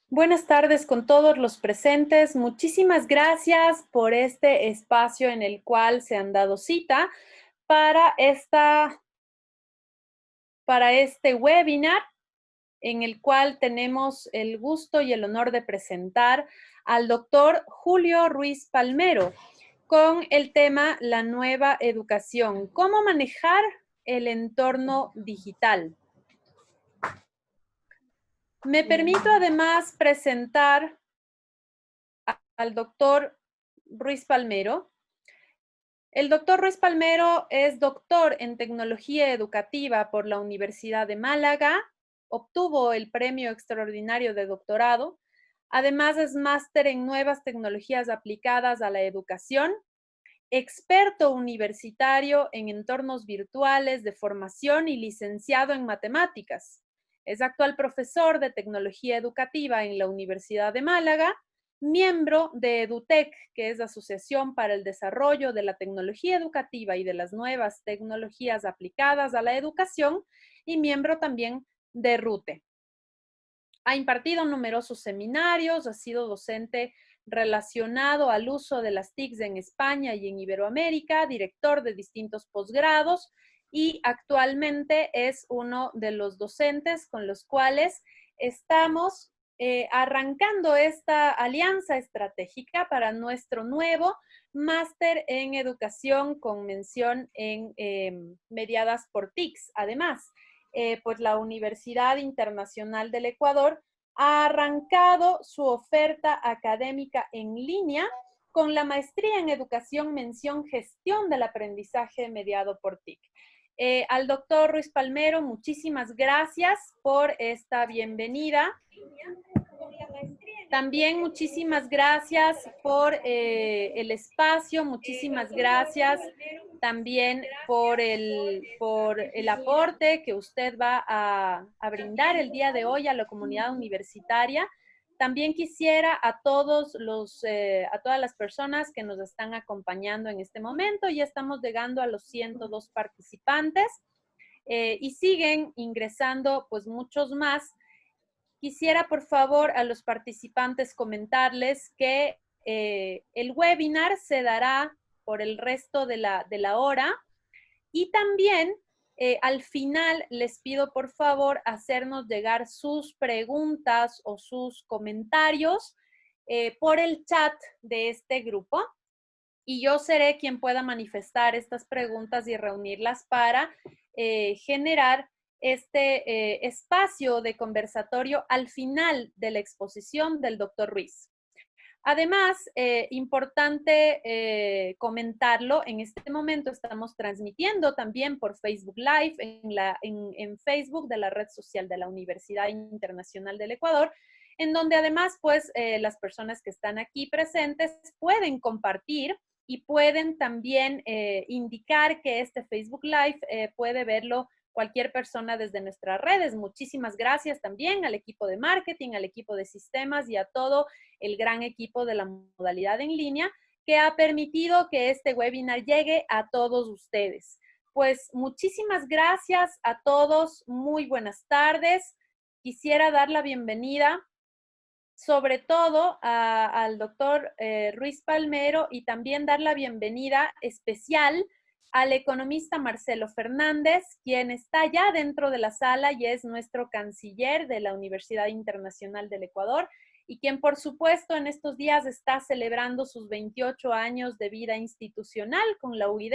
Buenas tardes con todos los presentes. Muchísimas gracias por este espacio en el cual se han dado cita para este webinar en el cual tenemos el gusto y el honor de presentar al doctor Julio Ruiz Palmero con el tema La nueva educación, cómo manejar el entorno digital. Me permito además presentar al doctor Ruiz Palmero. El doctor Ruiz Palmero es doctor en tecnología educativa por la Universidad de Málaga, obtuvo el premio extraordinario de doctorado, además es máster en nuevas tecnologías aplicadas a la educación, experto universitario en entornos virtuales de formación y licenciado en matemáticas. Es actual profesor de tecnología educativa en la Universidad de Málaga, miembro de EduTech, que es la Asociación para el Desarrollo de la Tecnología Educativa y de las Nuevas Tecnologías Aplicadas a la Educación, y miembro también de RUTE. Ha impartido numerosos seminarios, ha sido docente relacionado al uso de las TICs en España y en Iberoamérica, director de distintos posgrados y actualmente es uno de los docentes con los cuales estamos arrancando esta alianza estratégica para nuestro nuevo máster en educación con mención en mediadas por TICs. Además, pues la Universidad Internacional del Ecuador ha arrancado su oferta académica en línea con la maestría en educación mención gestión del aprendizaje mediado por TIC. Al doctor Ruiz Palmero, muchísimas gracias por esta bienvenida. También muchísimas gracias por el espacio, muchísimas gracias también por el aporte que usted va a brindar el día de hoy a la comunidad universitaria. También quisiera a todas las personas que nos están acompañando en este momento, ya estamos llegando a los 102 participantes y siguen ingresando pues muchos más. Quisiera, por favor, a los participantes comentarles que el webinar se dará por el resto de la hora y también al final les pido, por favor, hacernos llegar sus preguntas o sus comentarios por el chat de este grupo y yo seré quien pueda manifestar estas preguntas y reunirlas para generar este espacio de conversatorio al final de la exposición del doctor Ruiz. Además, importante comentarlo, en este momento estamos transmitiendo también por Facebook Live en Facebook de la red social de la Universidad Internacional del Ecuador, en donde además, pues, las personas que están aquí presentes pueden compartir y pueden también indicar que este Facebook Live puede verlo cualquier persona desde nuestras redes. Muchísimas gracias también al equipo de marketing, al equipo de sistemas y a todo el gran equipo de la modalidad en línea que ha permitido que este webinar llegue a todos ustedes. Pues muchísimas gracias a todos. Muy buenas tardes. Quisiera dar la bienvenida sobre todo al doctor Ruiz Palmero y también dar la bienvenida especial al economista Marcelo Fernández, quien está ya dentro de la sala y es nuestro canciller de la Universidad Internacional del Ecuador y quien por supuesto en estos días está celebrando sus 28 años de vida institucional con la UID.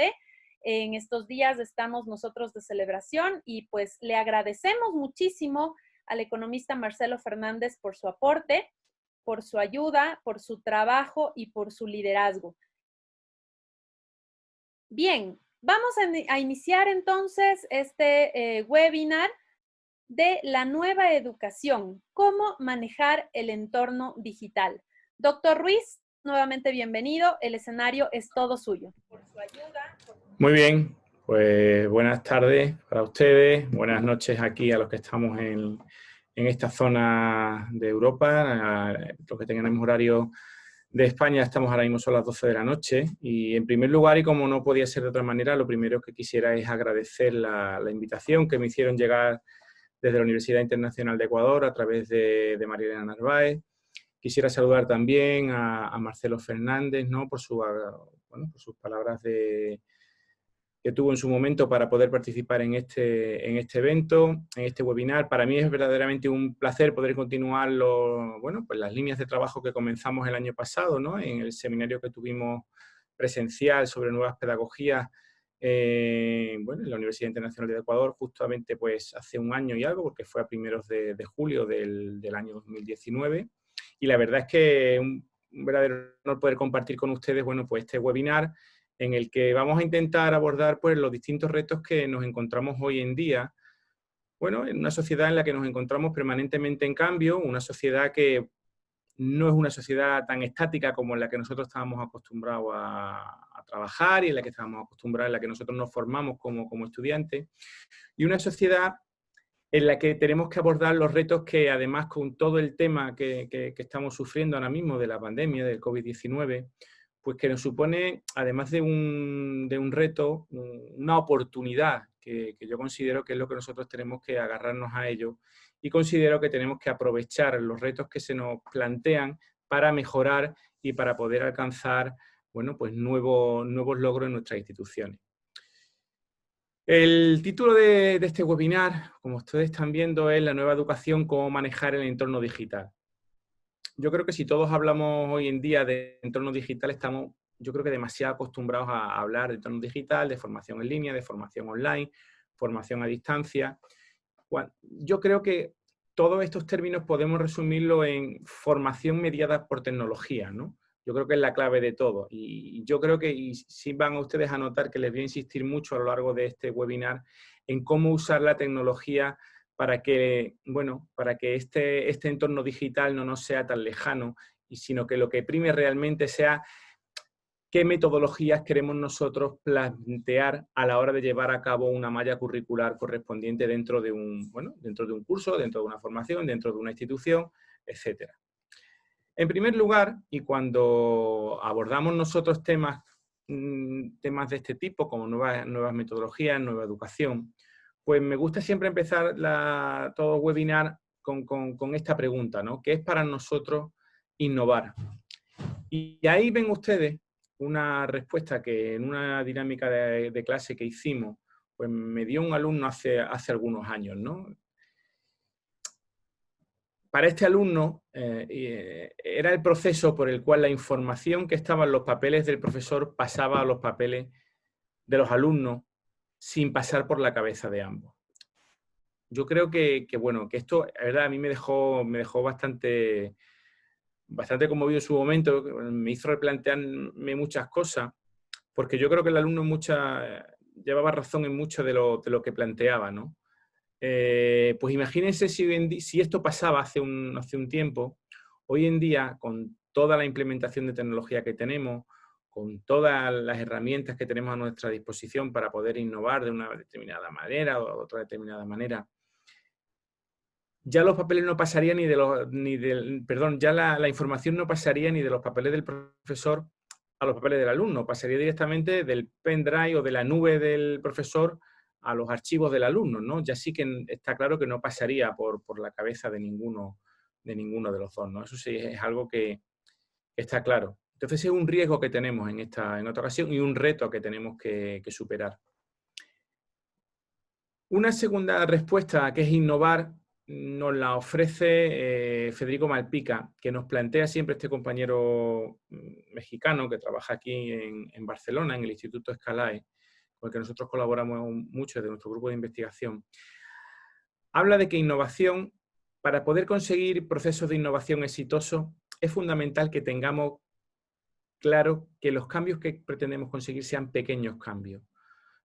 En estos días estamos nosotros de celebración y pues le agradecemos muchísimo al economista Marcelo Fernández por su aporte, por su ayuda, por su trabajo y por su liderazgo. Bien, vamos a iniciar entonces este webinar de la nueva educación, cómo manejar el entorno digital. Doctor Ruiz, nuevamente bienvenido, el escenario es todo suyo. Muy bien, pues buenas tardes para ustedes, buenas noches aquí a los que estamos en esta zona de Europa, los que tengan el mismo horario de España, estamos ahora mismo son las 12 de la noche y en primer lugar, y como no podía ser de otra manera, lo primero que quisiera es agradecer la invitación que me hicieron llegar desde la Universidad Internacional de Ecuador a través de María Elena Narváez. Quisiera saludar también a Marcelo Fernández, ¿no? por sus palabras que tuvo en su momento para poder participar en este evento, en este webinar. Para mí es verdaderamente un placer poder continuar pues las líneas de trabajo que comenzamos el año pasado, ¿no? En el seminario que tuvimos presencial sobre nuevas pedagogías en la Universidad Internacional de Ecuador, justamente pues hace un año y algo, porque fue a primeros de julio del año 2019. Y la verdad es que un verdadero honor poder compartir con ustedes, pues este webinar en el que vamos a intentar abordar pues los distintos retos que nos encontramos hoy en día, en una sociedad en la que nos encontramos permanentemente en cambio, una sociedad que no es una sociedad tan estática como en la que nosotros estábamos acostumbrados a trabajar y en la que estábamos acostumbrados, en la que nosotros nos formamos como estudiantes, y una sociedad en la que tenemos que abordar los retos que, además, con todo el tema que estamos sufriendo ahora mismo de la pandemia, del COVID-19, pues que nos supone, además de un reto, una oportunidad que yo considero que es lo que nosotros tenemos que agarrarnos a ello, y considero que tenemos que aprovechar los retos que se nos plantean para mejorar y para poder alcanzar pues nuevos logros en nuestras instituciones. El título de este webinar, como ustedes están viendo, es La nueva educación, cómo manejar el entorno digital. Yo creo que si todos hablamos hoy en día de entorno digital, estamos, yo creo que demasiado acostumbrados a hablar de entorno digital, de formación en línea, de formación online, formación a distancia. Yo creo que todos estos términos podemos resumirlo en formación mediada por tecnología, ¿no? Yo creo que es la clave de todo. Y yo creo que, y sí van ustedes a notar que les voy a insistir mucho a lo largo de este webinar en cómo usar la tecnología para que, para que este entorno digital no nos sea tan lejano, sino que lo que prime realmente sea qué metodologías queremos nosotros plantear a la hora de llevar a cabo una malla curricular correspondiente dentro de un curso, dentro de una formación, dentro de una institución, etcétera. En primer lugar, y cuando abordamos nosotros temas de este tipo, como nuevas metodologías, nueva educación, pues me gusta siempre empezar todo webinar con esta pregunta, ¿no? ¿Qué es para nosotros innovar? Y ahí ven ustedes una respuesta que en una dinámica de clase que hicimos, pues me dio un alumno hace algunos años, ¿no? Para este alumno era el proceso por el cual la información que estaba en los papeles del profesor pasaba a los papeles de los alumnos sin pasar por la cabeza de ambos. Yo creo que esto, la verdad, a mí me dejó bastante conmovido en su momento, me hizo replantearme muchas cosas, porque yo creo que el alumno llevaba razón en mucho de lo que planteaba, ¿no? Pues imagínense si esto pasaba hace un tiempo, hoy en día, con toda la implementación de tecnología que tenemos, con todas las herramientas que tenemos a nuestra disposición para poder innovar de una determinada manera o de otra determinada manera, ya los papeles no pasarían ya la información no pasaría ni de los papeles del profesor a los papeles del alumno, pasaría directamente del pendrive o de la nube del profesor a los archivos del alumno, ¿no? Ya sí que está claro que no pasaría por la cabeza de ninguno de los dos, ¿no? Eso sí es algo que está claro. Entonces es un riesgo que tenemos en esta ocasión y un reto que tenemos que superar. Una segunda respuesta, que es innovar, nos la ofrece Federico Malpica, que nos plantea siempre este compañero mexicano que trabaja aquí en Barcelona, en el Instituto Escalae, con el que nosotros colaboramos mucho desde nuestro grupo de investigación. Habla de que innovación, para poder conseguir procesos de innovación exitosos, es fundamental que tengamos claro que los cambios que pretendemos conseguir sean pequeños cambios.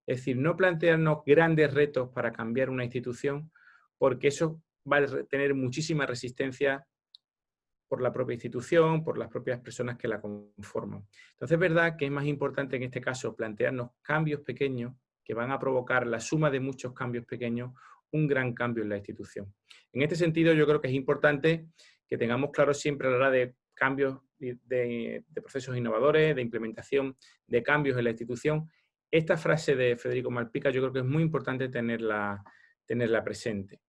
Es decir, no plantearnos grandes retos para cambiar una institución, porque eso va a tener muchísima resistencia por la propia institución, por las propias personas que la conforman. Entonces es verdad que es más importante en este caso plantearnos cambios pequeños que van a provocar la suma de muchos cambios pequeños, un gran cambio en la institución. En este sentido, yo creo que es importante que tengamos claro siempre a la hora de cambios de procesos innovadores, de implementación de cambios en la institución. Esta frase de Federico Malpica yo creo que es muy importante tenerla presente.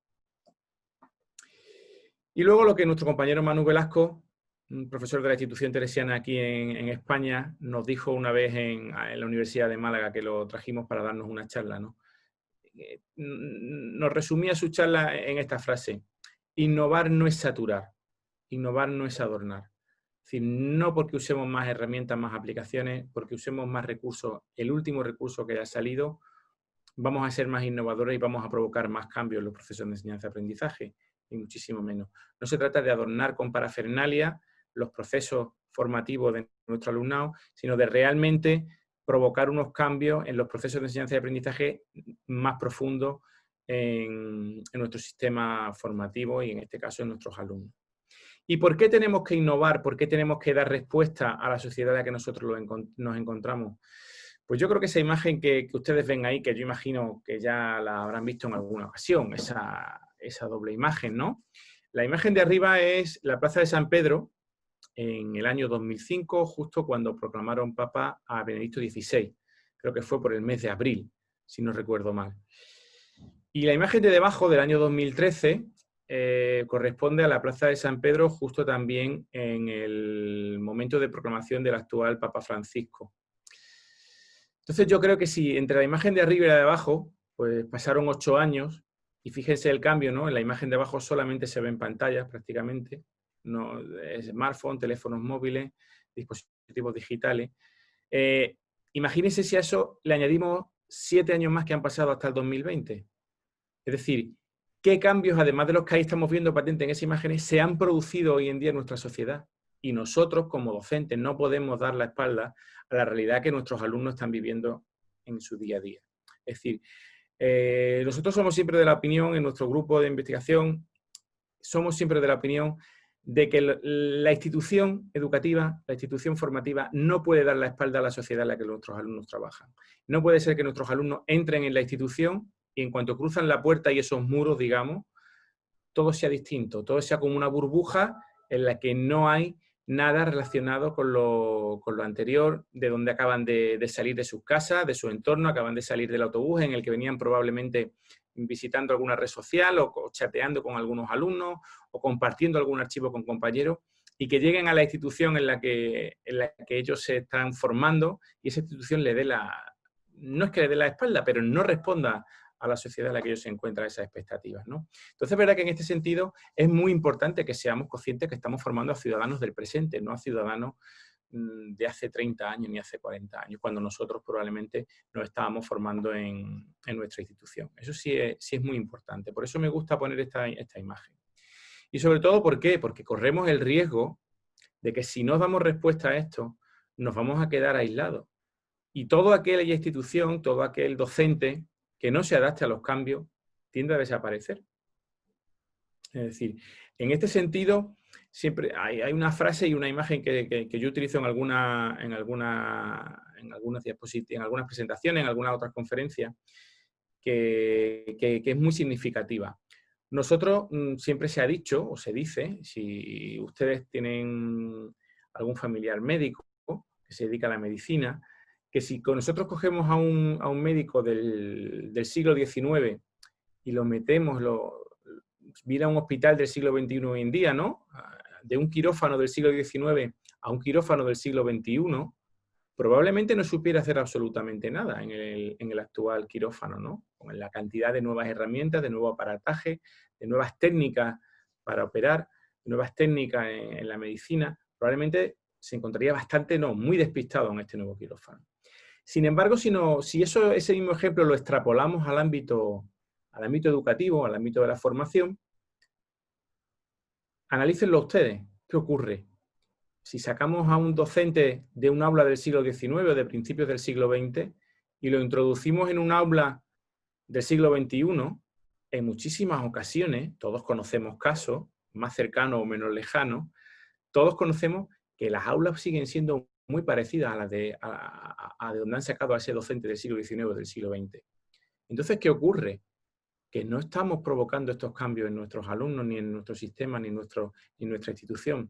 Y luego lo que nuestro compañero Manu Velasco, un profesor de la institución teresiana aquí en España, nos dijo una vez en la Universidad de Málaga, que lo trajimos para darnos una charla, ¿no? Nos resumía su charla en esta frase: innovar no es saturar, innovar no es adornar. Es decir, no porque usemos más herramientas, más aplicaciones, porque usemos más recursos, el último recurso que haya salido, vamos a ser más innovadores y vamos a provocar más cambios en los procesos de enseñanza-aprendizaje, y muchísimo menos. No se trata de adornar con parafernalia los procesos formativos de nuestro alumnado, sino de realmente provocar unos cambios en los procesos de enseñanza y aprendizaje más profundos en nuestro sistema formativo y en este caso en nuestros alumnos. ¿Y por qué tenemos que innovar? ¿Por qué tenemos que dar respuesta a la sociedad en la que nosotros nos encontramos? Pues yo creo que esa imagen que ustedes ven ahí, que yo imagino que ya la habrán visto en alguna ocasión, esa doble imagen, ¿no? La imagen de arriba es la Plaza de San Pedro en el año 2005, justo cuando proclamaron Papa a Benedicto XVI. Creo que fue por el mes de abril, si no recuerdo mal. Y la imagen de debajo, del año 2013, corresponde a la Plaza de San Pedro justo también en el momento de proclamación del actual Papa Francisco. Entonces yo creo que si entre la imagen de arriba y la de abajo, pues pasaron 8 años, y fíjense el cambio, ¿no? En la imagen de abajo solamente se ven pantallas prácticamente, no, smartphones, teléfonos móviles, dispositivos digitales. Imagínense si a eso le añadimos 7 años más que han pasado hasta el 2020. Es decir, ¿qué cambios, además de los que ahí estamos viendo patentes en esas imágenes, se han producido hoy en día en nuestra sociedad? Y nosotros, como docentes, no podemos dar la espalda a la realidad que nuestros alumnos están viviendo en su día a día. Es decir, nosotros somos siempre de la opinión, en nuestro grupo de investigación, somos siempre de la opinión de que la institución educativa, la institución formativa, no puede dar la espalda a la sociedad en la que nuestros alumnos trabajan. No puede ser que nuestros alumnos entren en la institución y en cuanto cruzan la puerta y esos muros, digamos, todo sea distinto, todo sea como una burbuja en la que no hay nada relacionado con lo anterior, de donde acaban de salir de sus casas, de su entorno, acaban de salir del autobús en el que venían probablemente visitando alguna red social o chateando con algunos alumnos o compartiendo algún archivo con compañeros, y que lleguen a la institución en la que ellos se están formando y esa institución le dé no es que le dé la espalda, pero no responda a la sociedad en la que ellos se encuentran esas expectativas, ¿no? Entonces es verdad que en este sentido es muy importante que seamos conscientes que estamos formando a ciudadanos del presente, no a ciudadanos de hace 30 años ni hace 40 años, cuando nosotros probablemente nos estábamos formando en nuestra institución. Eso sí es muy importante. Por eso me gusta poner esta imagen. Y sobre todo, ¿por qué? Porque corremos el riesgo de que si no damos respuesta a esto, nos vamos a quedar aislados. Y toda aquella institución, todo aquel docente que no se adapte a los cambios, tiende a desaparecer. Es decir, en este sentido, siempre hay una frase y una imagen que yo utilizo en algunas diapositivas, en algunas presentaciones, en algunas otras conferencias, que es muy significativa. Nosotros siempre se ha dicho, o se dice, si ustedes tienen algún familiar médico que se dedica a la medicina, que si nosotros cogemos a un médico del siglo XIX y lo metemos, viene a un hospital del siglo XXI hoy en día, ¿no? De un quirófano del siglo XIX a un quirófano del siglo XXI, probablemente no supiera hacer absolutamente nada en el actual quirófano, ¿no? Con la cantidad de nuevas herramientas, de nuevo aparataje, de nuevas técnicas para operar, nuevas técnicas en la medicina, probablemente se encontraría bastante, muy despistado en este nuevo quirófano. Sin embargo, si ese mismo ejemplo lo extrapolamos al ámbito educativo, al ámbito de la formación, analícenlo ustedes. ¿Qué ocurre? Si sacamos a un docente de un aula del siglo XIX o de principios del siglo XX y lo introducimos en un aula del siglo XXI, en muchísimas ocasiones, todos conocemos casos, más cercanos o menos lejanos, todos conocemos que las aulas siguen siendo muy parecidas a las de donde han sacado a ese docente del siglo XIX o del siglo XX. Entonces, ¿qué ocurre? Que no estamos provocando estos cambios en nuestros alumnos, ni en nuestro sistema, ni en nuestra institución,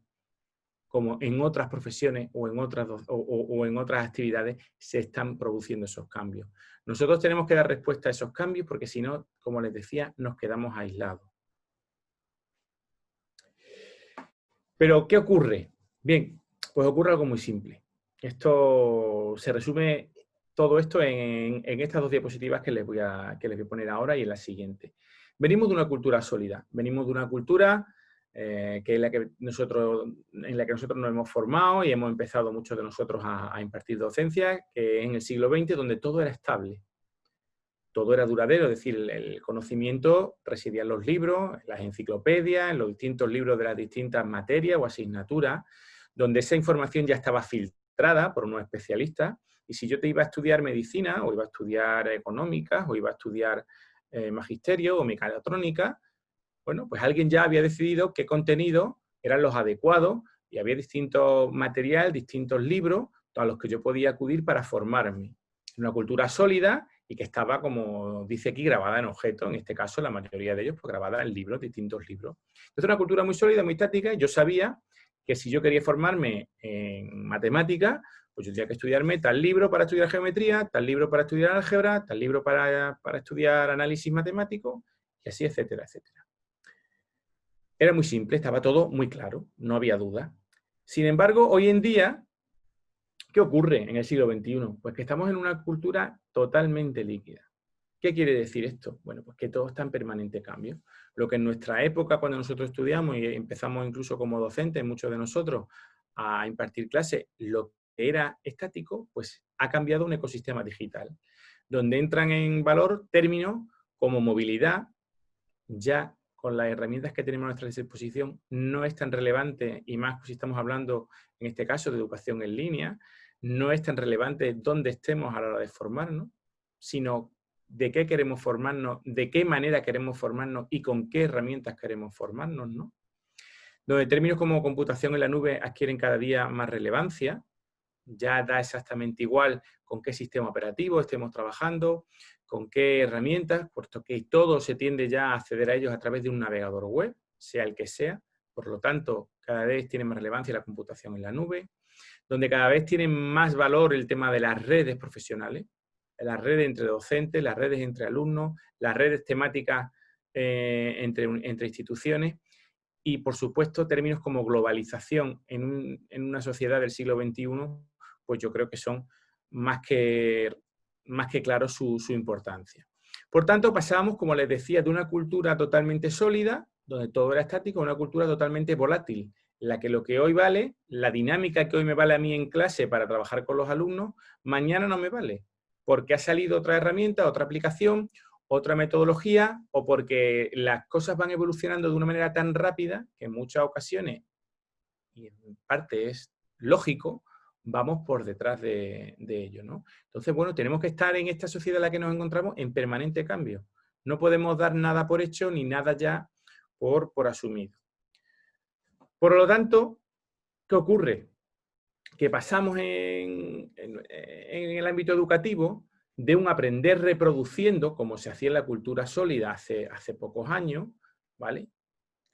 como en otras profesiones o en otras actividades se están produciendo esos cambios. Nosotros tenemos que dar respuesta a esos cambios porque si no, como les decía, nos quedamos aislados. Pero, ¿qué ocurre? Bien, pues ocurre algo muy simple. Esto se resume todo esto en estas dos diapositivas que les voy a poner ahora y en la siguiente. Venimos de una cultura sólida, venimos de una cultura que es en la que nosotros nos hemos formado y hemos empezado muchos de nosotros a impartir docencia, que es en el siglo XX, donde todo era estable. Todo era duradero, es decir, el conocimiento residía en los libros, en las enciclopedias, en los distintos libros de las distintas materias o asignaturas, donde esa información ya estaba filtrada por unos especialistas, y si yo te iba a estudiar medicina, o iba a estudiar económicas, o iba a estudiar magisterio o mecatrónica, bueno, pues alguien ya había decidido qué contenidos eran los adecuados, y había distintos materiales, distintos libros a los que yo podía acudir para formarme. Una cultura sólida y que estaba, como dice aquí, grabada en objetos, en este caso la mayoría de ellos, pues grabada en libros, distintos libros. Entonces, una cultura muy sólida, muy táctica, y yo sabía que si yo quería formarme en matemática, pues yo tenía que estudiarme tal libro para estudiar geometría, tal libro para estudiar álgebra, tal libro para estudiar análisis matemático, y así, etcétera, etcétera. Era muy simple, estaba todo muy claro, no había duda. Sin embargo, hoy en día, ¿qué ocurre en el siglo XXI? Pues que estamos en una cultura totalmente líquida. ¿Qué quiere decir esto? Bueno, pues que todo está en permanente cambio. Lo que en nuestra época, cuando nosotros estudiamos y empezamos incluso como docentes, muchos de nosotros, a impartir clases, lo que era estático, pues ha cambiado un ecosistema digital, donde entran en valor términos como movilidad. Ya con las herramientas que tenemos a nuestra disposición no es tan relevante, y más si estamos hablando en este caso de educación en línea, no es tan relevante dónde estemos a la hora de formarnos, sino de qué queremos formarnos, de qué manera queremos formarnos y con qué herramientas queremos formarnos, ¿no? Donde términos como computación en la nube adquieren cada día más relevancia. Ya da exactamente igual con qué sistema operativo estemos trabajando, con qué herramientas, puesto que todo se tiende ya a acceder a ellos a través de un navegador web, sea el que sea. Por lo tanto, cada vez tiene más relevancia la computación en la nube, donde cada vez tiene más valor el tema de las redes profesionales, las redes entre docentes, las redes entre alumnos, las redes temáticas entre instituciones, y, por supuesto, términos como globalización en una sociedad del siglo XXI, pues yo creo que son más que claro su importancia. Por tanto, pasábamos, como les decía, de una cultura totalmente sólida, donde todo era estático, a una cultura totalmente volátil, en la que lo que hoy vale, la dinámica que hoy me vale a mí en clase para trabajar con los alumnos, mañana no me vale, porque ha salido otra herramienta, otra aplicación, otra metodología, o porque las cosas van evolucionando de una manera tan rápida que en muchas ocasiones, y en parte es lógico, vamos por detrás de ello, ¿no? Entonces, bueno, tenemos que estar en esta sociedad en la que nos encontramos en permanente cambio. No podemos dar nada por hecho ni nada ya por asumido. Por lo tanto, ¿qué ocurre? Que pasamos en el ámbito educativo de un aprender reproduciendo, como se hacía en la cultura sólida hace pocos años, ¿vale?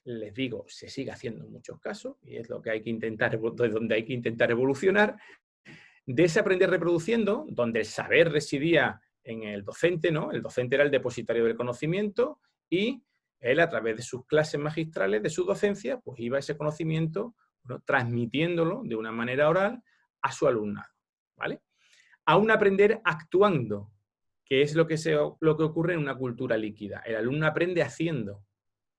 Les digo, se sigue haciendo en muchos casos, y es lo que hay que intentar, donde hay que intentar evolucionar, de ese aprender reproduciendo, donde el saber residía en el docente, ¿no? El docente era el depositario del conocimiento, y él, a través de sus clases magistrales, de su docencia, pues iba ese conocimiento, bueno, transmitiéndolo de una manera oral a su alumnado, ¿vale? A un aprender actuando, que es lo que ocurre en una cultura líquida. El alumno aprende haciendo,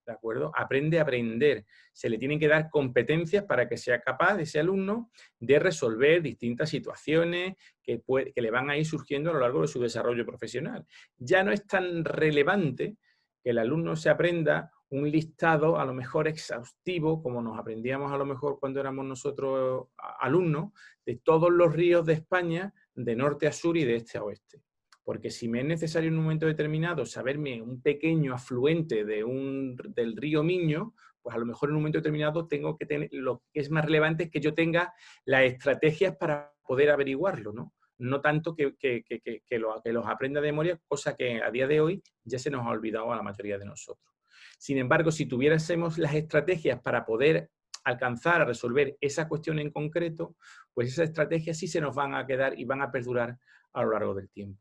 ¿de acuerdo? Aprende a aprender. Se le tienen que dar competencias para que sea capaz ese alumno de resolver distintas situaciones que le van a ir surgiendo a lo largo de su desarrollo profesional. Ya no es tan relevante que el alumno se aprenda un listado a lo mejor exhaustivo, como nos aprendíamos a lo mejor cuando éramos nosotros alumnos, de todos los ríos de España, de norte a sur y de este a oeste. Porque si me es necesario en un momento determinado saberme un pequeño afluente del río Miño, pues a lo mejor en un momento determinado tengo que tener, lo que es más relevante es que yo tenga las estrategias para poder averiguarlo, ¿no? No tanto que los aprenda de memoria, cosa que a día de hoy ya se nos ha olvidado a la mayoría de nosotros. Sin embargo, si tuviésemos las estrategias para poder alcanzar a resolver esa cuestión en concreto, pues esas estrategias sí se nos van a quedar y van a perdurar a lo largo del tiempo.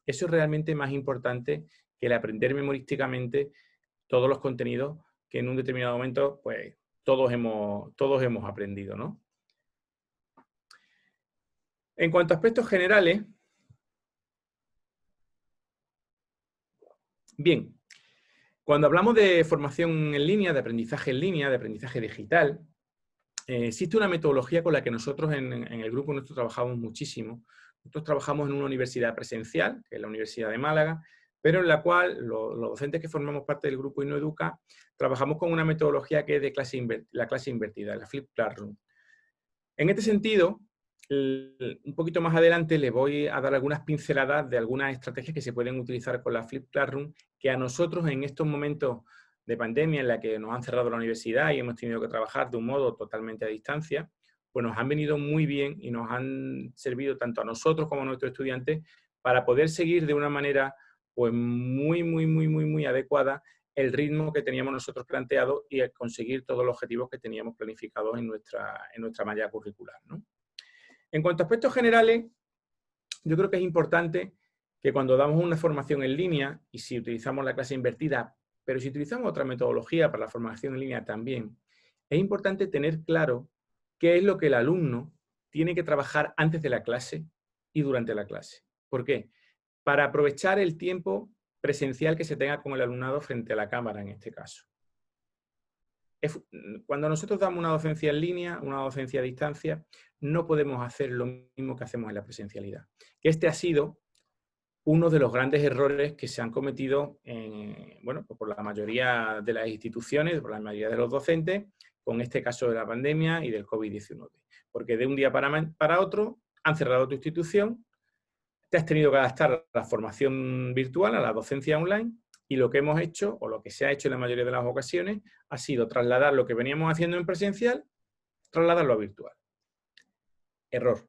Eso es realmente más importante que el aprender memorísticamente todos los contenidos que en un determinado momento, pues todos hemos aprendido, ¿no? En cuanto a aspectos generales, bien, cuando hablamos de formación en línea, de aprendizaje en línea, de aprendizaje digital, existe una metodología con la que nosotros en el grupo nuestro trabajamos muchísimo. Nosotros trabajamos en una universidad presencial, que es la Universidad de Málaga, pero en la cual los docentes que formamos parte del grupo InnoEduca trabajamos con una metodología que es de la clase invertida, la Flipped Classroom. En este sentido, un poquito más adelante les voy a dar algunas pinceladas de algunas estrategias que se pueden utilizar con la Flipped Classroom, que a nosotros en estos momentos de pandemia en la que nos han cerrado la universidad y hemos tenido que trabajar de un modo totalmente a distancia, pues nos han venido muy bien y nos han servido tanto a nosotros como a nuestros estudiantes para poder seguir de una manera pues muy adecuada el ritmo que teníamos nosotros planteado y el conseguir todos los objetivos que teníamos planificados en nuestra malla curricular, ¿no? En cuanto a aspectos generales, yo creo que es importante que cuando damos una formación en línea, y si utilizamos la clase invertida, pero si utilizamos otra metodología para la formación en línea también, es importante tener claro qué es lo que el alumno tiene que trabajar antes de la clase y durante la clase. ¿Por qué? Para aprovechar el tiempo presencial que se tenga con el alumnado frente a la cámara en este caso. Cuando nosotros damos una docencia en línea, una docencia a distancia, no podemos hacer lo mismo que hacemos en la presencialidad. Este ha sido uno de los grandes errores que se han cometido bueno, pues por la mayoría de las instituciones, por la mayoría de los docentes, con este caso de la pandemia y del COVID-19. Porque de un día para otro han cerrado tu institución, te has tenido que adaptar a la formación virtual, a la docencia online, y lo que hemos hecho, o lo que se ha hecho en la mayoría de las ocasiones, ha sido trasladar lo que veníamos haciendo en presencial, trasladarlo a virtual. Error.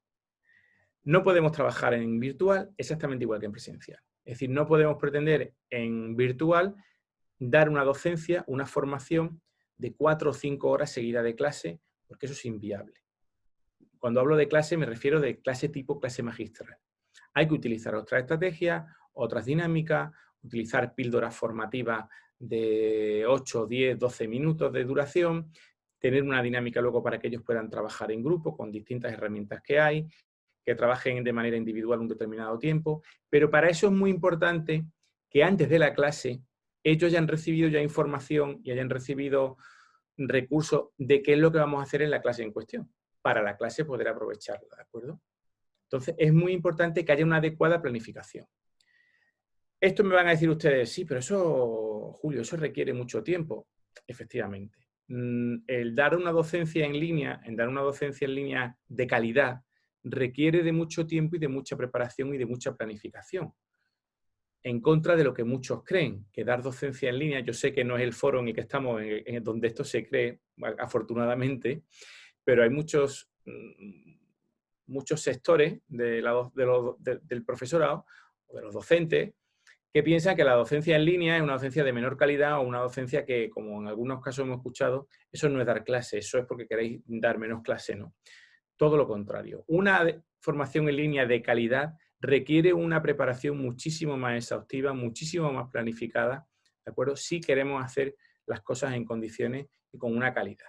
No podemos trabajar en virtual exactamente igual que en presencial. Es decir, no podemos pretender en virtual dar una docencia, una formación de 4 o 5 horas seguidas de clase, porque eso es inviable. Cuando hablo de clase me refiero de clase tipo clase magistral. Hay que utilizar otras estrategias, otras dinámicas, utilizar píldoras formativas de 8, 10, 12 minutos de duración, tener una dinámica luego para que ellos puedan trabajar en grupo con distintas herramientas que hay, que trabajen de manera individual un determinado tiempo, pero para eso es muy importante que antes de la clase ellos hayan recibido ya información y hayan recibido recursos de qué es lo que vamos a hacer en la clase en cuestión, para la clase poder aprovecharlo, ¿de acuerdo? Entonces, es muy importante que haya una adecuada planificación. Esto me van a decir ustedes, sí, pero eso, Julio, eso requiere mucho tiempo. Efectivamente. El dar una docencia en línea, de calidad, requiere de mucho tiempo y de mucha preparación y de mucha planificación. En contra de lo que muchos creen, que dar docencia en línea, yo sé que no es el foro en el que estamos, en donde esto se cree, afortunadamente, pero hay muchos sectores del profesorado o de los docentes que piensan que la docencia en línea es una docencia de menor calidad o una docencia que, como en algunos casos hemos escuchado, eso no es dar clase, eso es porque queréis dar menos clase, ¿no? Todo lo contrario. Una formación en línea de calidad requiere una preparación muchísimo más exhaustiva, muchísimo más planificada, ¿de acuerdo? Si queremos hacer las cosas en condiciones y con una calidad.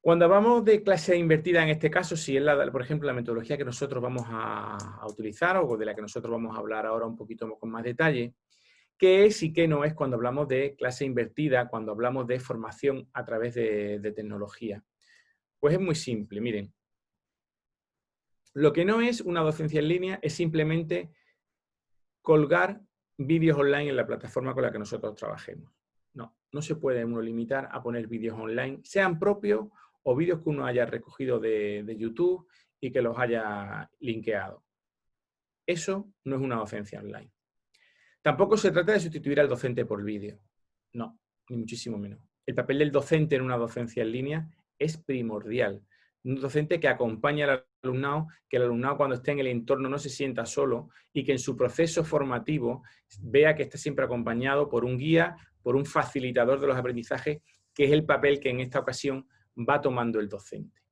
Cuando hablamos de clase invertida, en este caso, si es, por ejemplo, la metodología que nosotros vamos a utilizar o de la que nosotros vamos a hablar ahora un poquito con más detalle, ¿qué es y qué no es cuando hablamos de clase invertida, cuando hablamos de formación a través de tecnología? Pues es muy simple, miren. Lo que no es una docencia en línea es simplemente colgar vídeos online en la plataforma con la que nosotros trabajemos. No, no se puede uno limitar a poner vídeos online, sean propios o vídeos que uno haya recogido de YouTube y que los haya linkeado. Eso no es una docencia online. Tampoco se trata de sustituir al docente por vídeo. No, ni muchísimo menos. El papel del docente en una docencia en línea es primordial. Un docente que acompaña al alumnado, que el alumnado cuando esté en el entorno no se sienta solo y que en su proceso formativo vea que está siempre acompañado por un guía, por un facilitador de los aprendizajes, que es el papel que en esta ocasión va tomando el docente.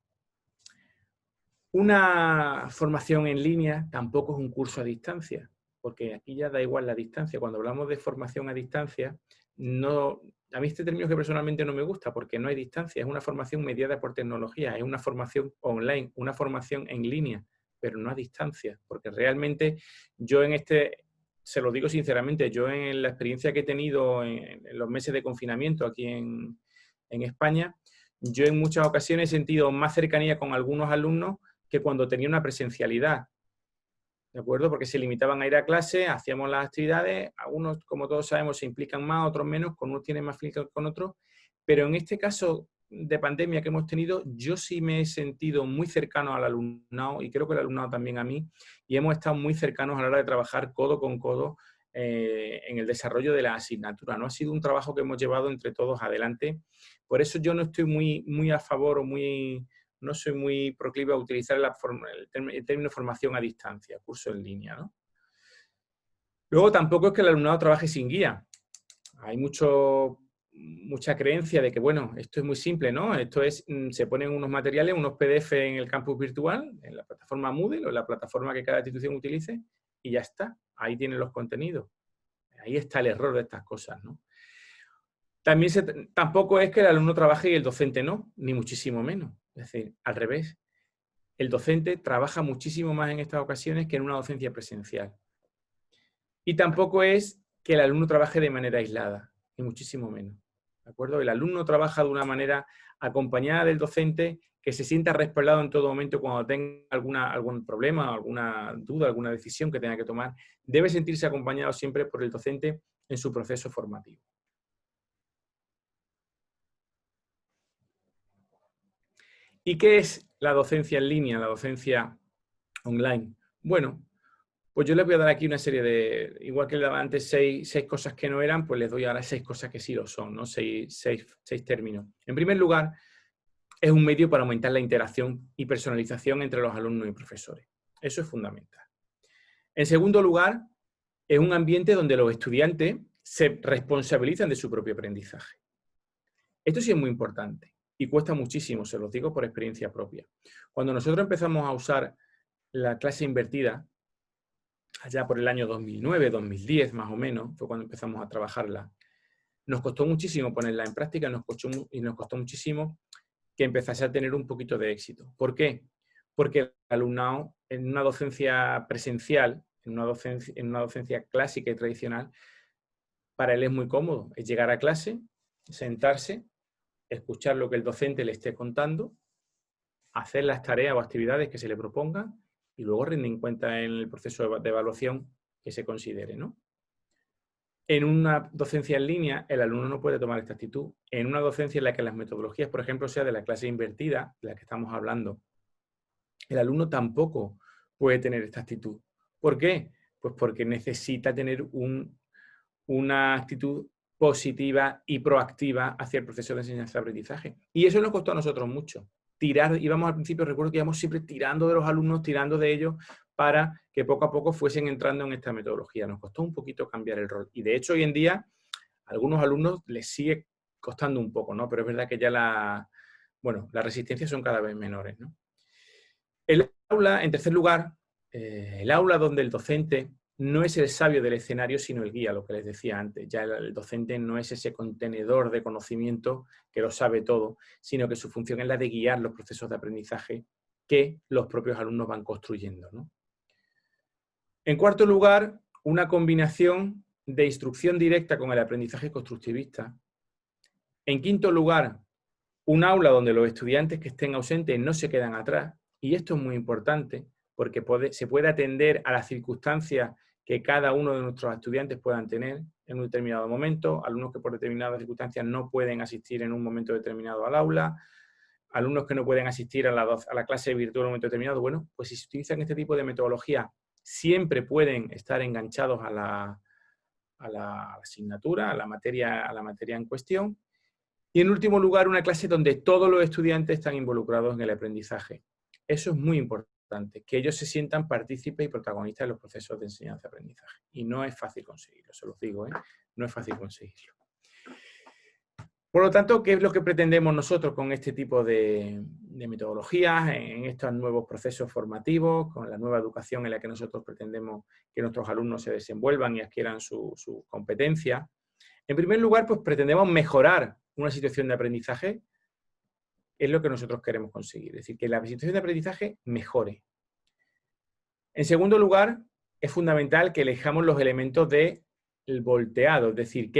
Una formación en línea tampoco es un curso a distancia, porque aquí ya da igual la distancia. Cuando hablamos de formación a distancia, no a mí este término que personalmente no me gusta porque no hay distancia, es una formación mediada por tecnología, es una formación online, una formación en línea, pero no a distancia, porque realmente yo se lo digo sinceramente, yo en la experiencia que he tenido en los meses de confinamiento aquí en España, yo en muchas ocasiones he sentido más cercanía con algunos alumnos que cuando tenía una presencialidad. ¿De acuerdo? Porque se limitaban a ir a clase, hacíamos las actividades, algunos, como todos sabemos, se implican más, otros menos, con unos tienen más implicación con otros, pero en este caso de pandemia que hemos tenido, yo sí me he sentido muy cercano al alumnado, y creo que el alumnado también a mí, y hemos estado muy cercanos a la hora de trabajar codo con codo en el desarrollo de la asignatura, ¿no? Ha sido un trabajo que hemos llevado entre todos adelante, por eso yo no estoy muy a favor o no soy muy proclive a utilizar el término formación a distancia, curso en línea, ¿no? Luego tampoco es que el alumnado trabaje sin guía. Hay mucha creencia de que, bueno, esto es muy simple, ¿no? Esto es, se ponen unos materiales, unos PDF en el campus virtual, en la plataforma Moodle o en la plataforma que cada institución utilice, y ya está. Ahí tienen los contenidos. Ahí está el error de estas cosas, ¿no? Tampoco es que el alumno trabaje y el docente no, ni muchísimo menos. Es decir, al revés. El docente trabaja muchísimo más en estas ocasiones que en una docencia presencial. Y tampoco es que el alumno trabaje de manera aislada, ni muchísimo menos. ¿De acuerdo? El alumno trabaja de una manera acompañada del docente, que se sienta respaldado en todo momento cuando tenga algún problema, alguna duda, alguna decisión que tenga que tomar. Debe sentirse acompañado siempre por el docente en su proceso formativo. ¿Y qué es la docencia en línea, la docencia online? Bueno, pues yo les voy a dar aquí una serie de, igual que le daba antes seis cosas que no eran, pues les doy ahora 6 cosas que sí lo son, ¿no? Seis términos. En primer lugar, es un medio para aumentar la interacción y personalización entre los alumnos y profesores. Eso es fundamental. En segundo lugar, es un ambiente donde los estudiantes se responsabilizan de su propio aprendizaje. Esto sí es muy importante y cuesta muchísimo, se los digo por experiencia propia. Cuando nosotros empezamos a usar la clase invertida, allá por el año 2009, 2010 más o menos, fue cuando empezamos a trabajarla, nos costó muchísimo ponerla en práctica y nos costó muchísimo que empezase a tener un poquito de éxito. ¿Por qué? Porque el alumnado en una docencia presencial, en una docencia clásica y tradicional, para él es muy cómodo. Es llegar a clase, sentarse, escuchar lo que el docente le esté contando, hacer las tareas o actividades que se le propongan y luego rinden cuenta en el proceso de evaluación que se considere, ¿no? En una docencia en línea, el alumno no puede tomar esta actitud. En una docencia en la que las metodologías, por ejemplo, sea de la clase invertida, de la que estamos hablando, el alumno tampoco puede tener esta actitud. ¿Por qué? Pues porque necesita tener una actitud positiva y proactiva hacia el proceso de enseñanza-aprendizaje. Y eso nos costó a nosotros mucho. Íbamos al principio, recuerdo que íbamos siempre tirando de los alumnos, tirando de ellos, para que poco a poco fuesen entrando en esta metodología. Nos costó un poquito cambiar el rol. Y de hecho, hoy en día, a algunos alumnos les sigue costando un poco, ¿no? Pero es verdad que ya las resistencias son cada vez menores, ¿no? El aula, en tercer lugar, el aula donde el docente no es el sabio del escenario, sino el guía, lo que les decía antes. Ya el docente no es ese contenedor de conocimiento que lo sabe todo, sino que su función es la de guiar los procesos de aprendizaje que los propios alumnos van construyendo, ¿no? En cuarto lugar, una combinación de instrucción directa con el aprendizaje constructivista. En quinto lugar, un aula donde los estudiantes que estén ausentes no se quedan atrás. Y esto es muy importante porque se puede atender a las circunstancias que cada uno de nuestros estudiantes puedan tener en un determinado momento, alumnos que por determinadas circunstancias no pueden asistir en un momento determinado al aula, alumnos que no pueden asistir a la clase virtual en un momento determinado. Bueno, pues si se utilizan este tipo de metodología, siempre pueden estar enganchados a la asignatura, a la materia en cuestión. Y en último lugar, una clase donde todos los estudiantes están involucrados en el aprendizaje. Eso es muy importante, que ellos se sientan partícipes y protagonistas de los procesos de enseñanza-aprendizaje. Y no es fácil conseguirlo, se los digo, ¿eh? No es fácil conseguirlo. Por lo tanto, ¿qué es lo que pretendemos nosotros con este tipo de metodologías, en estos nuevos procesos formativos, con la nueva educación en la que nosotros pretendemos que nuestros alumnos se desenvuelvan y adquieran su competencia? En primer lugar, pues pretendemos mejorar una situación de aprendizaje, es lo que nosotros queremos conseguir, es decir, que la situación de aprendizaje mejore. En segundo lugar, es fundamental que elijamos los elementos del volteado, es decir,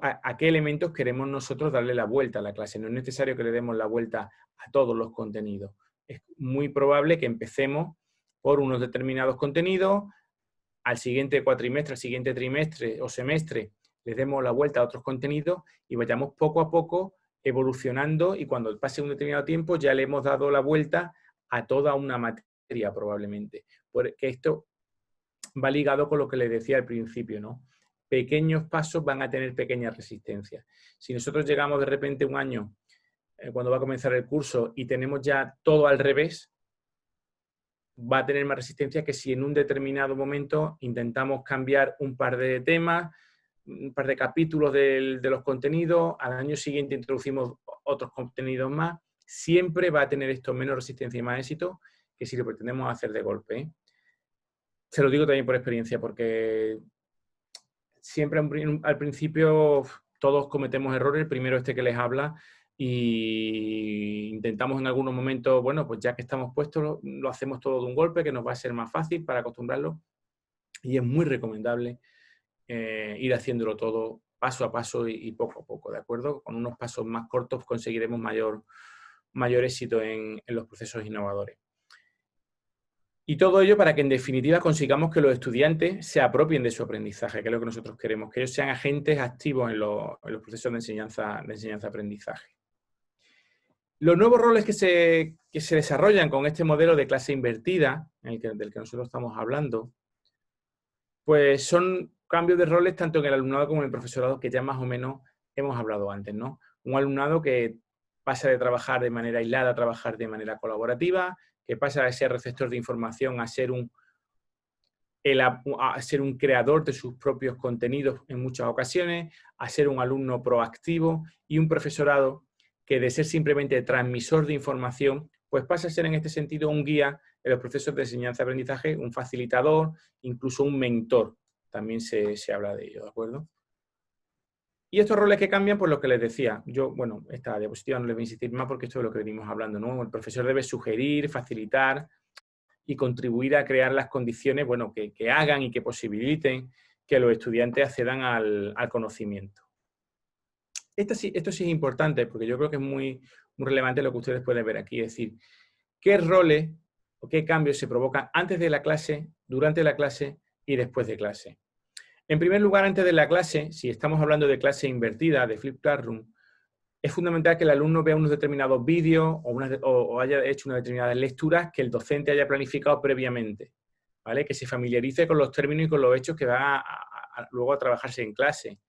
a qué elementos queremos nosotros darle la vuelta a la clase. No es necesario que le demos la vuelta a todos los contenidos. Es muy probable que empecemos por unos determinados contenidos, al siguiente cuatrimestre, al siguiente trimestre o semestre, les demos la vuelta a otros contenidos y vayamos poco a poco evolucionando, y cuando pase un determinado tiempo ya le hemos dado la vuelta a toda una materia probablemente. Porque esto va ligado con lo que les decía al principio, ¿no? Pequeños pasos van a tener pequeñas resistencias. Si nosotros llegamos de repente un año, cuando va a comenzar el curso, y tenemos ya todo al revés, va a tener más resistencia que si en un determinado momento intentamos cambiar un par de temas, un par de capítulos de los contenidos, al año siguiente introducimos otros contenidos más. Siempre va a tener esto menos resistencia y más éxito que si lo pretendemos hacer de golpe, ¿eh? Se lo digo también por experiencia, porque siempre al principio todos cometemos errores. El primero este que les habla, y intentamos en algunos momentos, bueno, pues ya que estamos puestos, lo hacemos todo de un golpe, que nos va a ser más fácil para acostumbrarlo. Y es muy recomendable ir haciéndolo todo paso a paso y poco a poco, ¿de acuerdo? Con unos pasos más cortos conseguiremos mayor éxito en los procesos innovadores. Y todo ello para que, en definitiva, consigamos que los estudiantes se apropien de su aprendizaje, que es lo que nosotros queremos, que ellos sean agentes activos en los procesos de enseñanza-aprendizaje. Los nuevos roles que se desarrollan con este modelo de clase invertida, del que nosotros estamos hablando, pues son cambios de roles tanto en el alumnado como en el profesorado, que ya más o menos hemos hablado antes, ¿no? Un alumnado que pasa de trabajar de manera aislada a trabajar de manera colaborativa, que pasa de ser receptor de información a ser un creador de sus propios contenidos en muchas ocasiones, a ser un alumno proactivo, y un profesorado que, de ser simplemente transmisor de información, pues pasa a ser en este sentido un guía en los procesos de enseñanza-aprendizaje, un facilitador, incluso un mentor. También se habla de ello, ¿de acuerdo? Y estos roles que cambian, pues lo que les decía, bueno, esta diapositiva no les voy a insistir más porque esto es lo que venimos hablando, ¿no? El profesor debe sugerir, facilitar y contribuir a crear las condiciones, bueno, que hagan y que posibiliten que los estudiantes accedan al conocimiento. Esto sí es importante, porque yo creo que es muy relevante lo que ustedes pueden ver aquí, es decir, qué roles o qué cambios se provocan antes de la clase, durante la clase y después de clase. En primer lugar, antes de la clase, si estamos hablando de clase invertida, de Flipped Classroom, es fundamental que el alumno vea unos determinados vídeos o haya hecho unas determinadas lecturas que el docente haya planificado previamente, ¿vale? Que se familiarice con los términos y con los hechos que va luego a trabajarse en clase,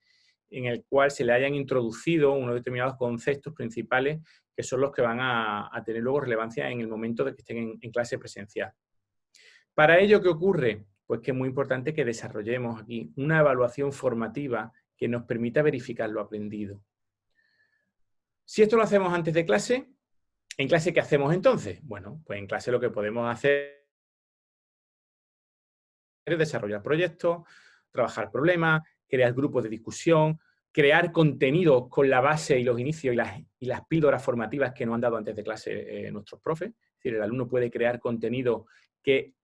en el cual se le hayan introducido unos determinados conceptos principales que son los que van a tener luego relevancia en el momento de que estén en clase presencial. Para ello, ¿qué ocurre? Pues que es muy importante que desarrollemos aquí una evaluación formativa que nos permita verificar lo aprendido. Si esto lo hacemos antes de clase, ¿en clase qué hacemos entonces? Bueno, pues en clase lo que podemos hacer es desarrollar proyectos, trabajar problemas, crear grupos de discusión, crear contenidos con la base y los inicios y las píldoras formativas que nos han dado antes de clase nuestros profes. Es decir, el alumno puede crear contenido que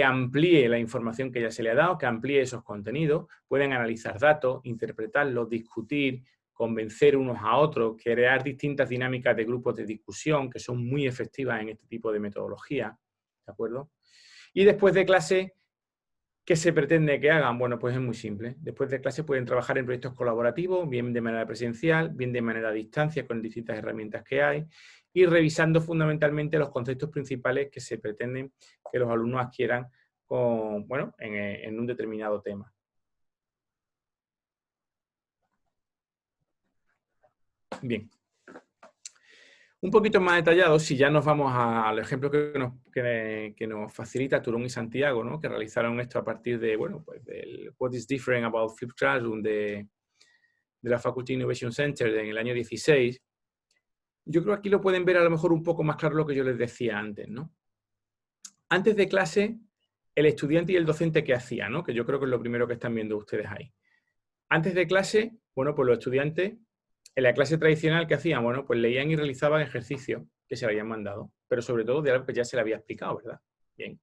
amplíe la información que ya se le ha dado, que amplíe esos contenidos. Pueden analizar datos, interpretarlos, discutir, convencer unos a otros, crear distintas dinámicas de grupos de discusión que son muy efectivas en este tipo de metodología, ¿de acuerdo? Y después de clase, ¿qué se pretende que hagan? Bueno, pues es muy simple. Después de clase pueden trabajar en proyectos colaborativos, bien de manera presencial, bien de manera a distancia, con distintas herramientas que hay, y revisando fundamentalmente los conceptos principales que se pretenden que los alumnos adquieran en un determinado tema. Bien. Un poquito más detallado, si ya nos vamos al ejemplo que nos facilita Turón y Santiago, ¿no? Que realizaron esto a partir de, bueno, pues del What is Different About Flipped Classroom de la Faculty Innovation Center en el año 16. Yo creo que aquí lo pueden ver a lo mejor un poco más claro lo que yo les decía antes, ¿no? Antes de clase el estudiante y el docente ¿qué hacía, ¿no? Que yo creo que es lo primero que están viendo ustedes ahí. Antes de clase, bueno, pues los estudiantes, en la clase tradicional, ¿qué hacían? Bueno, pues leían y realizaban ejercicios que se le habían mandado, pero sobre todo de algo que ya se le había explicado, ¿verdad? Bien.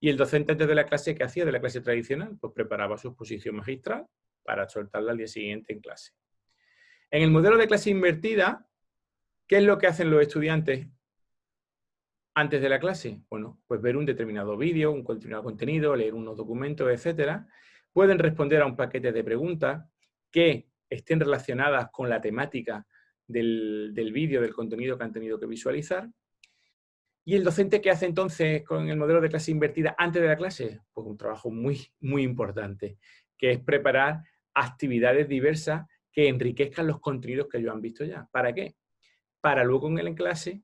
Y el docente antes de la clase, ¿qué hacía de la clase tradicional? Pues preparaba su exposición magistral para soltarla al día siguiente en clase. En el modelo de clase invertida, ¿qué es lo que hacen los estudiantes antes de la clase? Bueno, pues ver un determinado vídeo, un determinado contenido, leer unos documentos, etcétera. Pueden responder a un paquete de preguntas que estén relacionadas con la temática del vídeo, del contenido que han tenido que visualizar. ¿Y el docente qué hace entonces con el modelo de clase invertida antes de la clase? Pues un trabajo muy importante, que es preparar actividades diversas que enriquezcan los contenidos que ellos han visto ya. ¿Para qué? Para luego en clase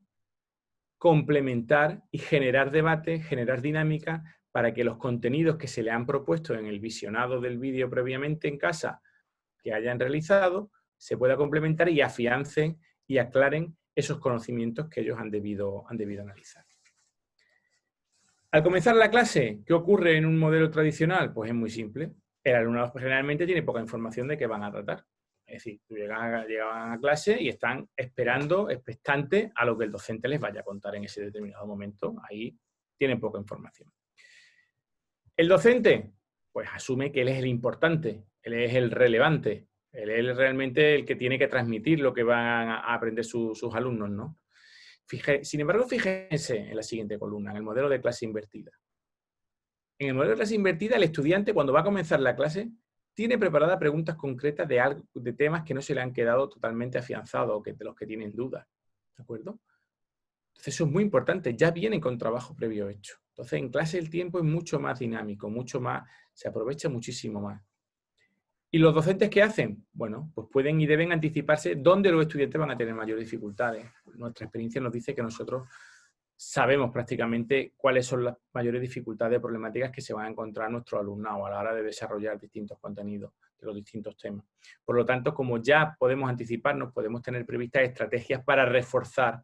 complementar y generar debate, generar dinámica para que los contenidos que se le han propuesto en el visionado del vídeo previamente en casa que hayan realizado, se pueda complementar y afiancen y aclaren esos conocimientos que ellos han debido analizar. Al comenzar la clase, ¿qué ocurre en un modelo tradicional? Pues es muy simple. El alumnado generalmente tiene poca información de qué van a tratar. Es decir, llegan a clase y están esperando, expectantes a lo que el docente les vaya a contar en ese determinado momento. Ahí tienen poca información. El docente, pues asume que él es el importante, él es el relevante, él es realmente el que tiene que transmitir lo que van a aprender sus alumnos, ¿no? Sin embargo, fíjense en la siguiente columna, en el modelo de clase invertida. En el modelo de clase invertida, el estudiante, cuando va a comenzar la clase, tiene preparadas preguntas concretas de temas que no se le han quedado totalmente afianzados o de los que tienen dudas. ¿De acuerdo? Entonces, eso es muy importante. Ya vienen con trabajo previo hecho. Entonces, en clase el tiempo es mucho más dinámico, mucho más, se aprovecha muchísimo más. ¿Y los docentes qué hacen? Bueno, pues pueden y deben anticiparse dónde los estudiantes van a tener mayores dificultades. Nuestra experiencia nos dice que nosotros sabemos prácticamente cuáles son las mayores dificultades problemáticas que se van a encontrar nuestro alumnado a la hora de desarrollar distintos contenidos de los distintos temas. Por lo tanto, como ya podemos anticiparnos, podemos tener previstas estrategias para reforzar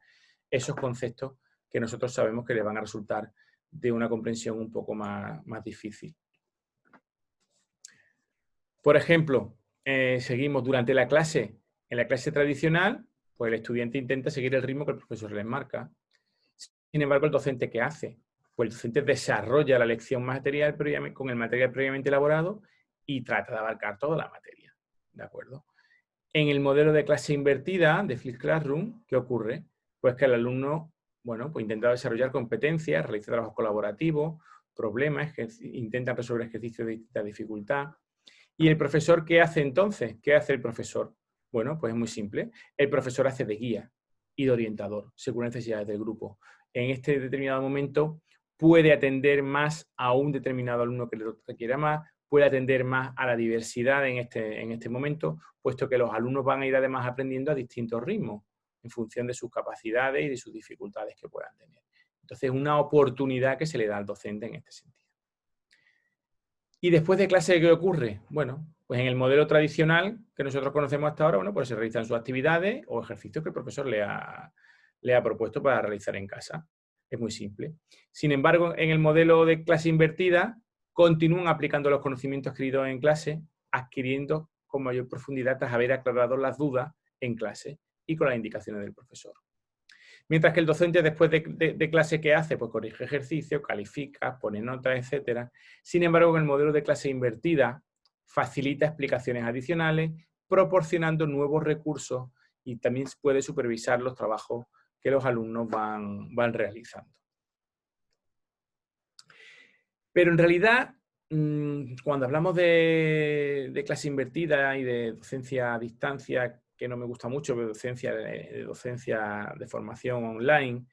esos conceptos que nosotros sabemos que les van a resultar de una comprensión un poco más difícil. Por ejemplo, seguimos durante la clase. En la clase tradicional, pues el estudiante intenta seguir el ritmo que el profesor les marca. Sin embargo, ¿el docente qué hace? Pues el docente desarrolla la lección material con el material previamente elaborado y trata de abarcar toda la materia. ¿De acuerdo? En el modelo de clase invertida de Flipped Classroom, ¿qué ocurre? Pues que el alumno, bueno, pues intenta desarrollar competencias, realiza trabajos colaborativos, problemas, intenta resolver ejercicios de distinta dificultad. ¿Y el profesor qué hace entonces? ¿Qué hace el profesor? Bueno, pues es muy simple. El profesor hace de guía y de orientador, según las necesidades del grupo. En este determinado momento puede atender más a un determinado alumno que le requiera más, puede atender más a la diversidad en este momento, puesto que los alumnos van a ir además aprendiendo a distintos ritmos, en función de sus capacidades y de sus dificultades que puedan tener. Entonces, es una oportunidad que se le da al docente en este sentido. ¿Y después de clase qué ocurre? Bueno, pues en el modelo tradicional que nosotros conocemos hasta ahora, bueno, pues se realizan sus actividades o ejercicios que el profesor le ha propuesto para realizar en casa. Es muy simple. Sin embargo, en el modelo de clase invertida, continúan aplicando los conocimientos adquiridos en clase, adquiriendo con mayor profundidad tras haber aclarado las dudas en clase y con las indicaciones del profesor. Mientras que el docente después de clase, ¿qué hace? Pues corrige ejercicios, califica, pone notas, etc. Sin embargo, en el modelo de clase invertida, facilita explicaciones adicionales, proporcionando nuevos recursos y también puede supervisar los trabajos que los alumnos van realizando. Pero en realidad, cuando hablamos de clase invertida y de docencia a distancia, que no me gusta mucho, pero docencia de formación online,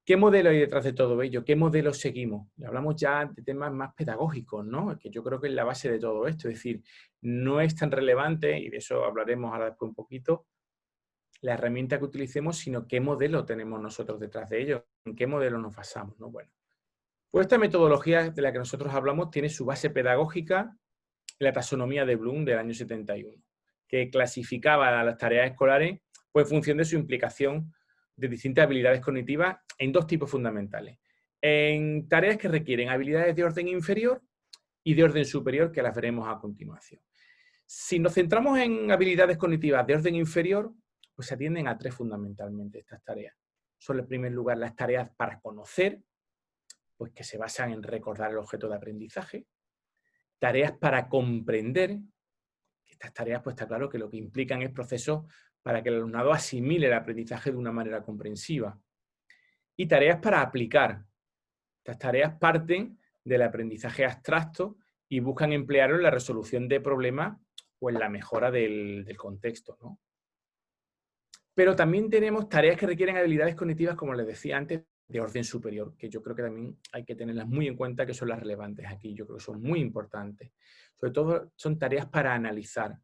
¿qué modelo hay detrás de todo ello? ¿Qué modelo seguimos? Y hablamos ya de temas más pedagógicos, ¿no? Que yo creo que es la base de todo esto. Es decir, no es tan relevante, y de eso hablaremos ahora después un poquito, la herramienta que utilicemos, sino qué modelo tenemos nosotros detrás de ello, en qué modelo nos basamos, ¿no? Bueno, pues esta metodología de la que nosotros hablamos tiene su base pedagógica en la taxonomía de Bloom del año 71, que clasificaba las tareas escolares pues, en función de su implicación de distintas habilidades cognitivas en dos tipos fundamentales. en tareas que requieren habilidades de orden inferior y de orden superior, que las veremos a continuación. Si nos centramos en habilidades cognitivas de orden inferior, pues se atienden a 3 fundamentalmente estas tareas. Son, en primer lugar, las tareas para conocer, pues que se basan en recordar el objeto de aprendizaje. Tareas para comprender, que estas tareas, pues está claro que lo que implican es procesos para que el alumnado asimile el aprendizaje de una manera comprensiva. Y tareas para aplicar. Estas tareas parten del aprendizaje abstracto y buscan emplearlo en la resolución de problemas o en la mejora del contexto, ¿no? Pero también tenemos tareas que requieren habilidades cognitivas, como les decía antes, de orden superior, que yo creo que también hay que tenerlas muy en cuenta, que son las relevantes aquí. Yo creo que son muy importantes. Sobre todo son tareas para analizar,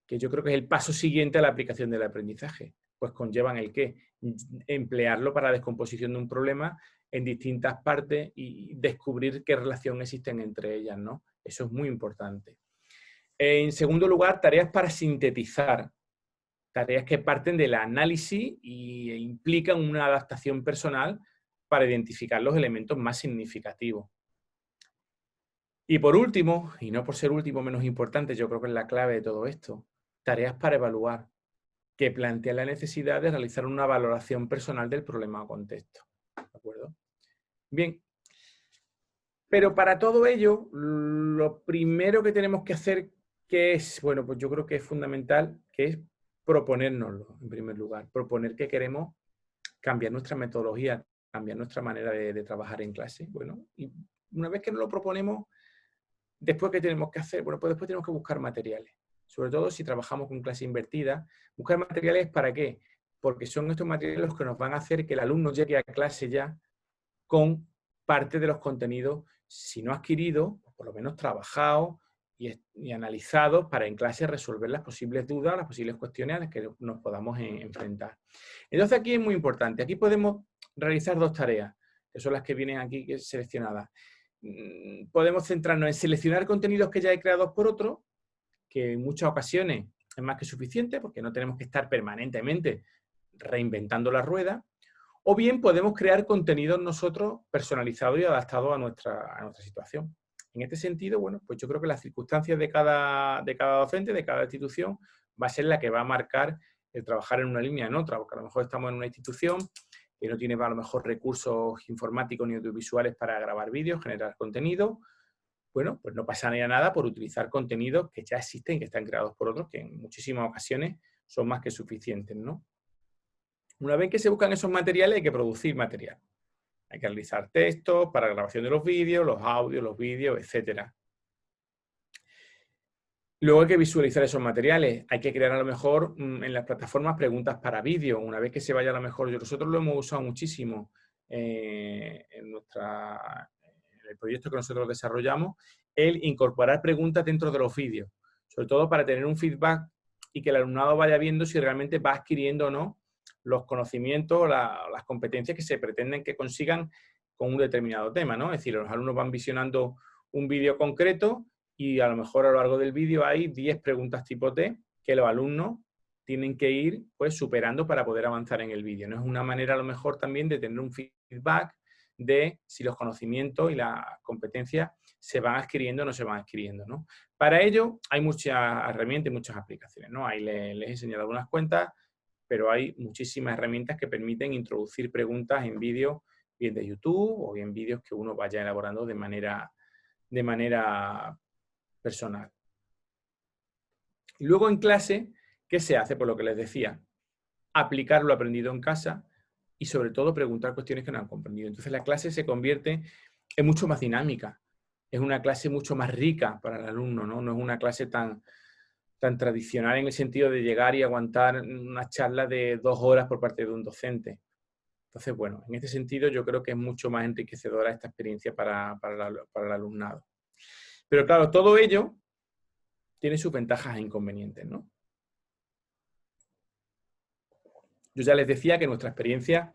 que yo creo que es el paso siguiente a la aplicación del aprendizaje. Pues conllevan el qué, emplearlo para la descomposición de un problema en distintas partes y descubrir qué relación existen entre ellas, ¿no? Eso es muy importante. En segundo lugar, tareas para sintetizar, tareas que parten del análisis e implican una adaptación personal para identificar los elementos más significativos. Y por último, y no por ser último menos importante, yo creo que es la clave de todo esto, tareas para evaluar, que plantean la necesidad de realizar una valoración personal del problema o contexto. ¿De acuerdo? Bien, pero para todo ello, lo primero que tenemos que hacer, que es, bueno, pues yo creo que es fundamental, que es proponérnoslo, en primer lugar. Proponer que queremos cambiar nuestra metodología, cambiar nuestra manera de trabajar en clase. Bueno, y una vez que nos lo proponemos, después, ¿qué tenemos que hacer? Bueno, pues después tenemos que buscar materiales. Sobre todo si trabajamos con clase invertida. ¿Buscar materiales para qué? Porque son estos materiales los que nos van a hacer que el alumno llegue a clase ya con parte de los contenidos, si no adquiridos, por lo menos trabajados y analizados para en clase resolver las posibles dudas, las posibles cuestiones a las que nos podamos enfrentar. Entonces aquí es muy importante. Aquí podemos realizar 2 tareas, que son las que vienen aquí seleccionadas. Podemos centrarnos en seleccionar contenidos que ya hay creados por otros, que en muchas ocasiones es más que suficiente, porque no tenemos que estar permanentemente reinventando la rueda. O bien podemos crear contenidos nosotros personalizados y adaptados a nuestra situación. En este sentido, bueno, pues yo creo que las circunstancias de cada docente, de cada institución, va a ser la que va a marcar el trabajar en una línea o en otra, porque a lo mejor estamos en una institución que no tiene a lo mejor recursos informáticos ni audiovisuales para grabar vídeos, generar contenido. Bueno, pues no pasaría nada por utilizar contenidos que ya existen, que están creados por otros, que en muchísimas ocasiones son más que suficientes, ¿no? Una vez que se buscan esos materiales, hay que producir material. Hay que realizar textos para grabación de los vídeos, los audios, los vídeos, etc. Luego hay que visualizar esos materiales. Hay que crear a lo mejor en las plataformas preguntas para vídeo. Una vez que se vaya a lo mejor, nosotros lo hemos usado muchísimo en el proyecto que nosotros desarrollamos, el incorporar preguntas dentro de los vídeos. Sobre todo para tener un feedback y que el alumnado vaya viendo si realmente va adquiriendo o no los conocimientos, las competencias que se pretenden que consigan con un determinado tema, ¿no? Es decir, los alumnos van visionando un vídeo concreto y a lo mejor a lo largo del vídeo hay 10 preguntas tipo T que los alumnos tienen que ir pues superando para poder avanzar en el vídeo, ¿no? Es una manera a lo mejor también de tener un feedback de si los conocimientos y las competencias se van adquiriendo o no se van adquiriendo, ¿no? Para ello hay muchas herramientas y muchas aplicaciones, ¿no? Ahí les he enseñado algunas cuentas, pero hay muchísimas herramientas que permiten introducir preguntas en vídeos, bien de YouTube o bien vídeos que uno vaya elaborando de manera personal. Y luego en clase, ¿qué se hace? Por lo que les decía, aplicar lo aprendido en casa y sobre todo preguntar cuestiones que no han comprendido. Entonces la clase se convierte en mucho más dinámica, es una clase mucho más rica para el alumno, ¿no? No es una clase tan tradicional en el sentido de llegar y aguantar una charla de 2 horas por parte de un docente. Entonces, bueno, en este sentido yo creo que es mucho más enriquecedora esta experiencia para el alumnado. Pero claro, todo ello tiene sus ventajas e inconvenientes, ¿no? Yo ya les decía que nuestra experiencia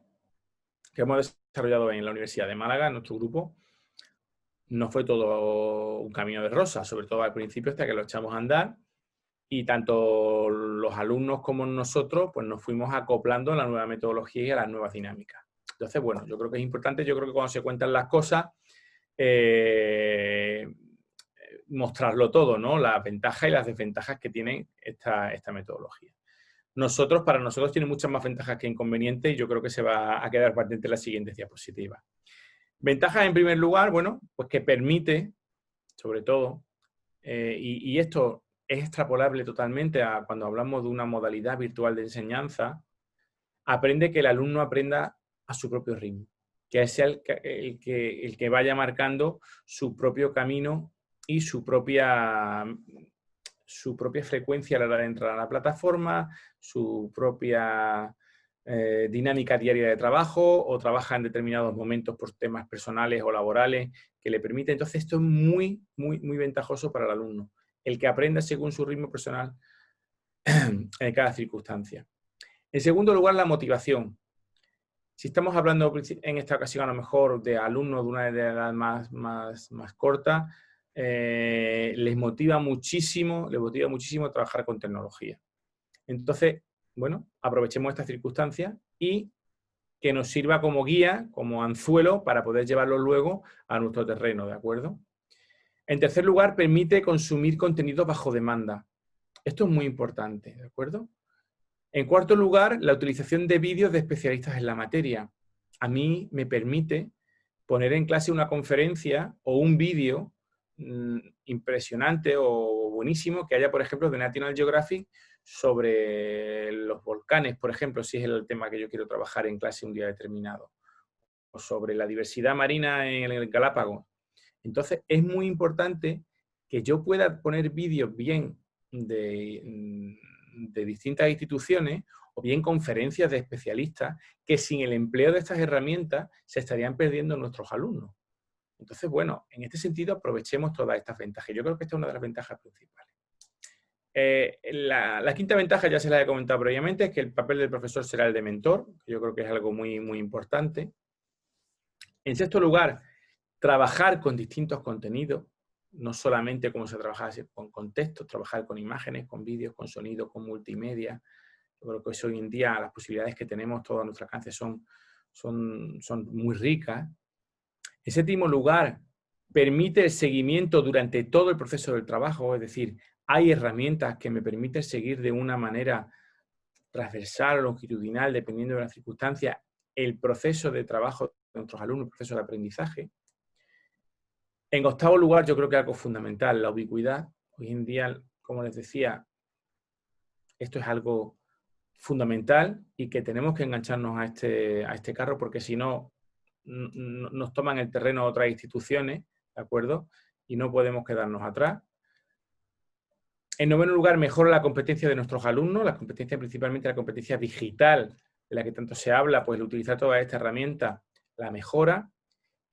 que hemos desarrollado en la Universidad de Málaga, en nuestro grupo, no fue todo un camino de rosas, sobre todo al principio hasta que lo echamos a andar. Y tanto los alumnos como nosotros pues nos fuimos acoplando a la nueva metodología y a las nuevas dinámicas. Entonces, bueno, yo creo que es importante, yo creo que cuando se cuentan las cosas, mostrarlo todo, ¿no? Las ventajas y las desventajas que tiene esta metodología. Para nosotros tiene muchas más ventajas que inconvenientes y yo creo que se va a quedar patente en la siguiente diapositiva. Ventajas, en primer lugar, bueno, pues que permite, sobre todo, y esto es extrapolable totalmente a cuando hablamos de una modalidad virtual de enseñanza, aprende que el alumno aprenda a su propio ritmo, que sea el que vaya marcando su propio camino y su propia frecuencia a la hora de entrar a la plataforma, su propia dinámica diaria de trabajo, o trabaja en determinados momentos por temas personales o laborales que le permite. Entonces, esto es muy, muy, muy ventajoso para el alumno, el que aprenda según su ritmo personal en cada circunstancia. En segundo lugar, la motivación. Si estamos hablando en esta ocasión a lo mejor de alumnos de una edad más corta, les motiva muchísimo trabajar con tecnología. Entonces, bueno, aprovechemos esta circunstancia y que nos sirva como guía, como anzuelo, para poder llevarlo luego a nuestro terreno, ¿de acuerdo? En tercer lugar, permite consumir contenido bajo demanda. Esto es muy importante, ¿de acuerdo? En cuarto lugar, la utilización de vídeos de especialistas en la materia. A mí me permite poner en clase una conferencia o un vídeo impresionante o buenísimo que haya, por ejemplo, de National Geographic sobre los volcanes, por ejemplo, si es el tema que yo quiero trabajar en clase un día determinado, o sobre la diversidad marina en el Galápagos. Entonces, es muy importante que yo pueda poner vídeos bien de distintas instituciones o bien conferencias de especialistas que sin el empleo de estas herramientas se estarían perdiendo nuestros alumnos. Entonces, bueno, en este sentido aprovechemos todas estas ventajas. Yo creo que esta es una de las ventajas principales. La quinta ventaja, ya se la he comentado previamente, es que el papel del profesor será el de mentor, que yo creo que es algo muy, muy importante. En sexto lugar, trabajar con distintos contenidos, no solamente como se trabaja con contextos, trabajar con imágenes, con vídeos, con sonido, con multimedia. Yo creo que hoy en día las posibilidades que tenemos todos a nuestro alcance son muy ricas. En séptimo lugar, permite el seguimiento durante todo el proceso del trabajo, es decir, hay herramientas que me permiten seguir de una manera transversal o longitudinal, dependiendo de las circunstancias, el proceso de trabajo de nuestros alumnos, el proceso de aprendizaje. En octavo lugar, yo creo que algo fundamental, la ubicuidad. Hoy en día, como les decía, esto es algo fundamental y que tenemos que engancharnos a este carro, porque si no, nos toman el terreno otras instituciones, ¿de acuerdo? Y no podemos quedarnos atrás. En noveno lugar, mejora la competencia de nuestros alumnos, la competencia, principalmente la competencia digital, de la que tanto se habla, pues el utilizar toda esta herramienta la mejora.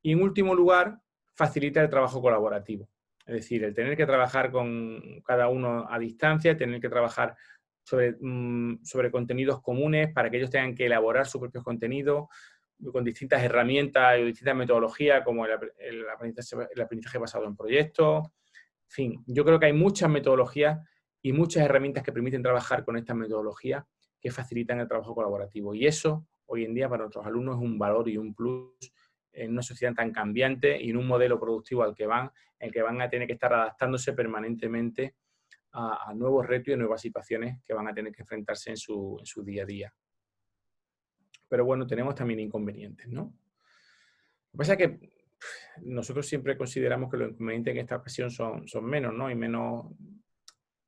Y en último lugar, facilita el trabajo colaborativo. Es decir, el tener que trabajar con cada uno a distancia, tener que trabajar sobre contenidos comunes para que ellos tengan que elaborar sus propios contenidos con distintas herramientas y distintas metodologías, como el aprendizaje basado en proyectos. En fin, yo creo que hay muchas metodologías y muchas herramientas que permiten trabajar con estas metodologías que facilitan el trabajo colaborativo. Y eso, hoy en día, para nuestros alumnos es un valor y un plus en una sociedad tan cambiante y en un modelo productivo en el que van a tener que estar adaptándose permanentemente a nuevos retos y a nuevas situaciones que van a tener que enfrentarse en su día a día. Pero bueno, tenemos también inconvenientes, ¿no? Lo que pasa es que nosotros siempre consideramos que los inconvenientes en esta ocasión son menos, ¿no? Y menos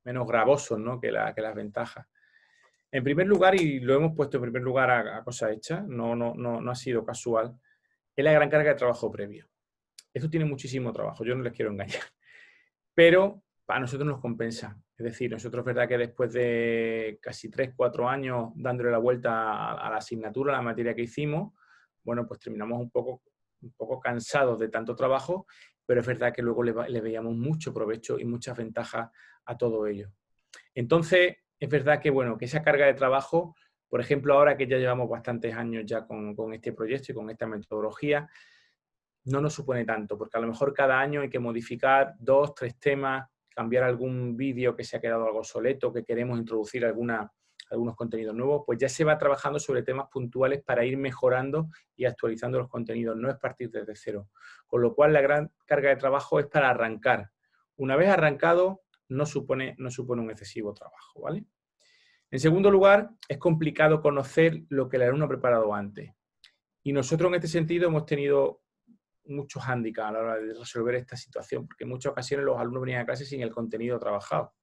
gravosos, ¿no? que las ventajas. En primer lugar, y lo hemos puesto en primer lugar a cosa hecha, no ha sido casual, es la gran carga de trabajo previo. Esto tiene muchísimo trabajo, yo no les quiero engañar. Pero a nosotros nos compensa. Es decir, nosotros es verdad que después de casi 3-4 años dándole la vuelta a la asignatura, a la materia que hicimos, bueno, pues terminamos un poco cansados de tanto trabajo, pero es verdad que luego le veíamos mucho provecho y muchas ventajas a todo ello. Entonces, es verdad que, bueno, que esa carga de trabajo, por ejemplo, ahora que ya llevamos bastantes años ya con este proyecto y con esta metodología, no nos supone tanto, porque a lo mejor cada año hay que modificar 2-3 temas, cambiar algún vídeo que se ha quedado algo obsoleto, que queremos introducir alguna algunos contenidos nuevos, pues ya se va trabajando sobre temas puntuales para ir mejorando y actualizando los contenidos, no es partir desde cero. Con lo cual la gran carga de trabajo es para arrancar. Una vez arrancado, no supone un excesivo trabajo, ¿vale? En segundo lugar, es complicado conocer lo que el alumno ha preparado antes. Y nosotros en este sentido hemos tenido muchos hándicaps a la hora de resolver esta situación, porque en muchas ocasiones los alumnos venían a clase sin el contenido trabajado.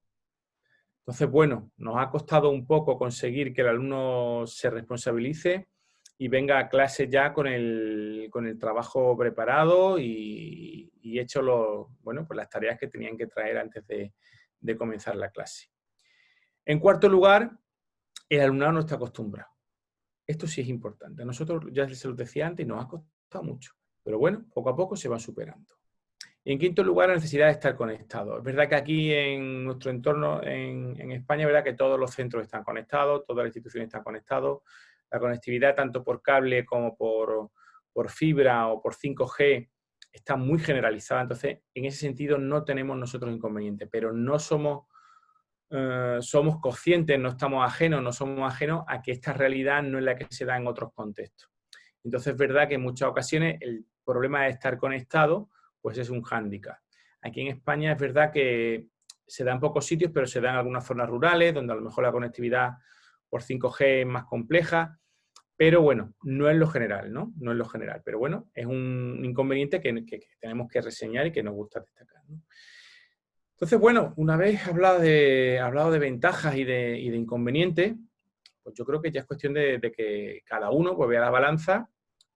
Entonces, bueno, nos ha costado un poco conseguir que el alumno se responsabilice y venga a clase ya con el trabajo preparado y hecho pues las tareas que tenían que traer antes de comenzar la clase. En cuarto lugar, el alumnado no está acostumbrado. Esto sí es importante. A nosotros, ya se los decía antes, nos ha costado mucho. Pero bueno, poco a poco se va superando. Y en quinto lugar, la necesidad de estar conectados. Es verdad que aquí en nuestro entorno, en España, es verdad que todos los centros están conectados, todas las instituciones están conectadas. La conectividad, tanto por cable como por fibra o por 5G, está muy generalizada. Entonces, en ese sentido, no tenemos nosotros inconvenientes, pero no somos conscientes, no somos ajenos a que esta realidad no es la que se da en otros contextos. Entonces es verdad que en muchas ocasiones el problema de estar conectado pues es un hándicap. Aquí en España es verdad que se da en pocos sitios, pero se da en algunas zonas rurales, donde a lo mejor la conectividad por 5G es más compleja, pero bueno, no es lo general, ¿no? No es lo general, pero bueno, es un inconveniente que tenemos que reseñar y que nos gusta destacar, ¿no? Entonces, bueno, una vez hablado de ventajas y de inconvenientes, pues yo creo que ya es cuestión de que cada uno pues vea la balanza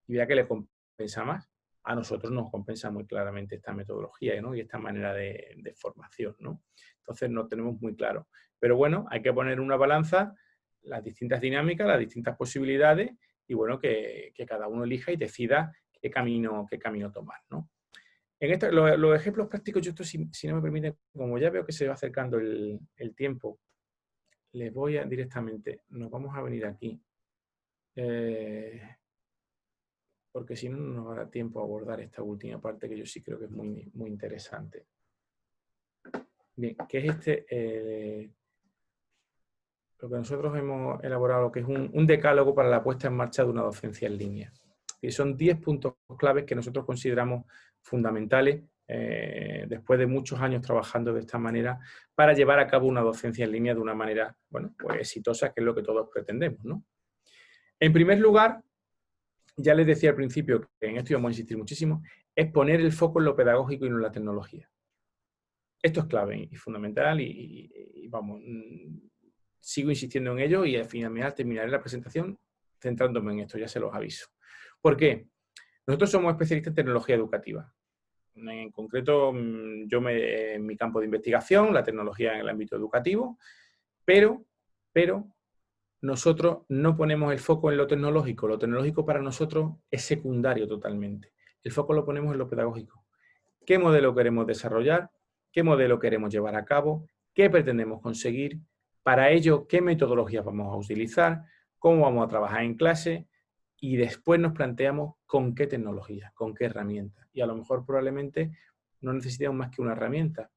y vea que le compensa más. A nosotros nos compensa muy claramente esta metodología, ¿no? Y esta manera de formación, ¿no? Entonces no tenemos muy claro. Pero bueno, hay que poner en una balanza las distintas dinámicas, las distintas posibilidades y bueno, que cada uno elija y decida qué camino tomar, ¿no? En los ejemplos prácticos, yo esto, si no me permiten, como ya veo que se va acercando el tiempo, les voy a directamente, nos vamos a venir aquí, porque si no, no nos va a dar tiempo a abordar esta última parte que yo sí creo que es muy, muy interesante. Bien, que es lo que nosotros hemos elaborado, que es un decálogo para la puesta en marcha de una docencia en línea. Y son 10 puntos claves que nosotros consideramos fundamentales después de muchos años trabajando de esta manera para llevar a cabo una docencia en línea de una manera, bueno, pues exitosa, que es lo que todos pretendemos, ¿no? En primer lugar, ya les decía al principio, que en esto íbamos a insistir muchísimo, es poner el foco en lo pedagógico y no en la tecnología. Esto es clave y fundamental y vamos, sigo insistiendo en ello y al final terminaré la presentación centrándome en esto, ya se los aviso. ¿Por qué? Nosotros somos especialistas en tecnología educativa. En concreto, en mi campo de investigación, la tecnología en el ámbito educativo, pero nosotros no ponemos el foco en lo tecnológico. Lo tecnológico para nosotros es secundario totalmente. El foco lo ponemos en lo pedagógico. ¿Qué modelo queremos desarrollar? ¿Qué modelo queremos llevar a cabo? ¿Qué pretendemos conseguir? Para ello, ¿qué metodologías vamos a utilizar? ¿Cómo vamos a trabajar en clase? Y después nos planteamos con qué tecnología, con qué herramientas. Y a lo mejor probablemente no necesitamos más que una herramienta.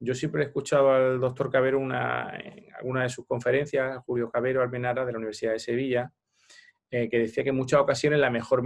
Yo siempre he escuchado al doctor Cabero en alguna de sus conferencias, Julio Cabero Almenara, de la Universidad de Sevilla, que decía que en muchas ocasiones la mejor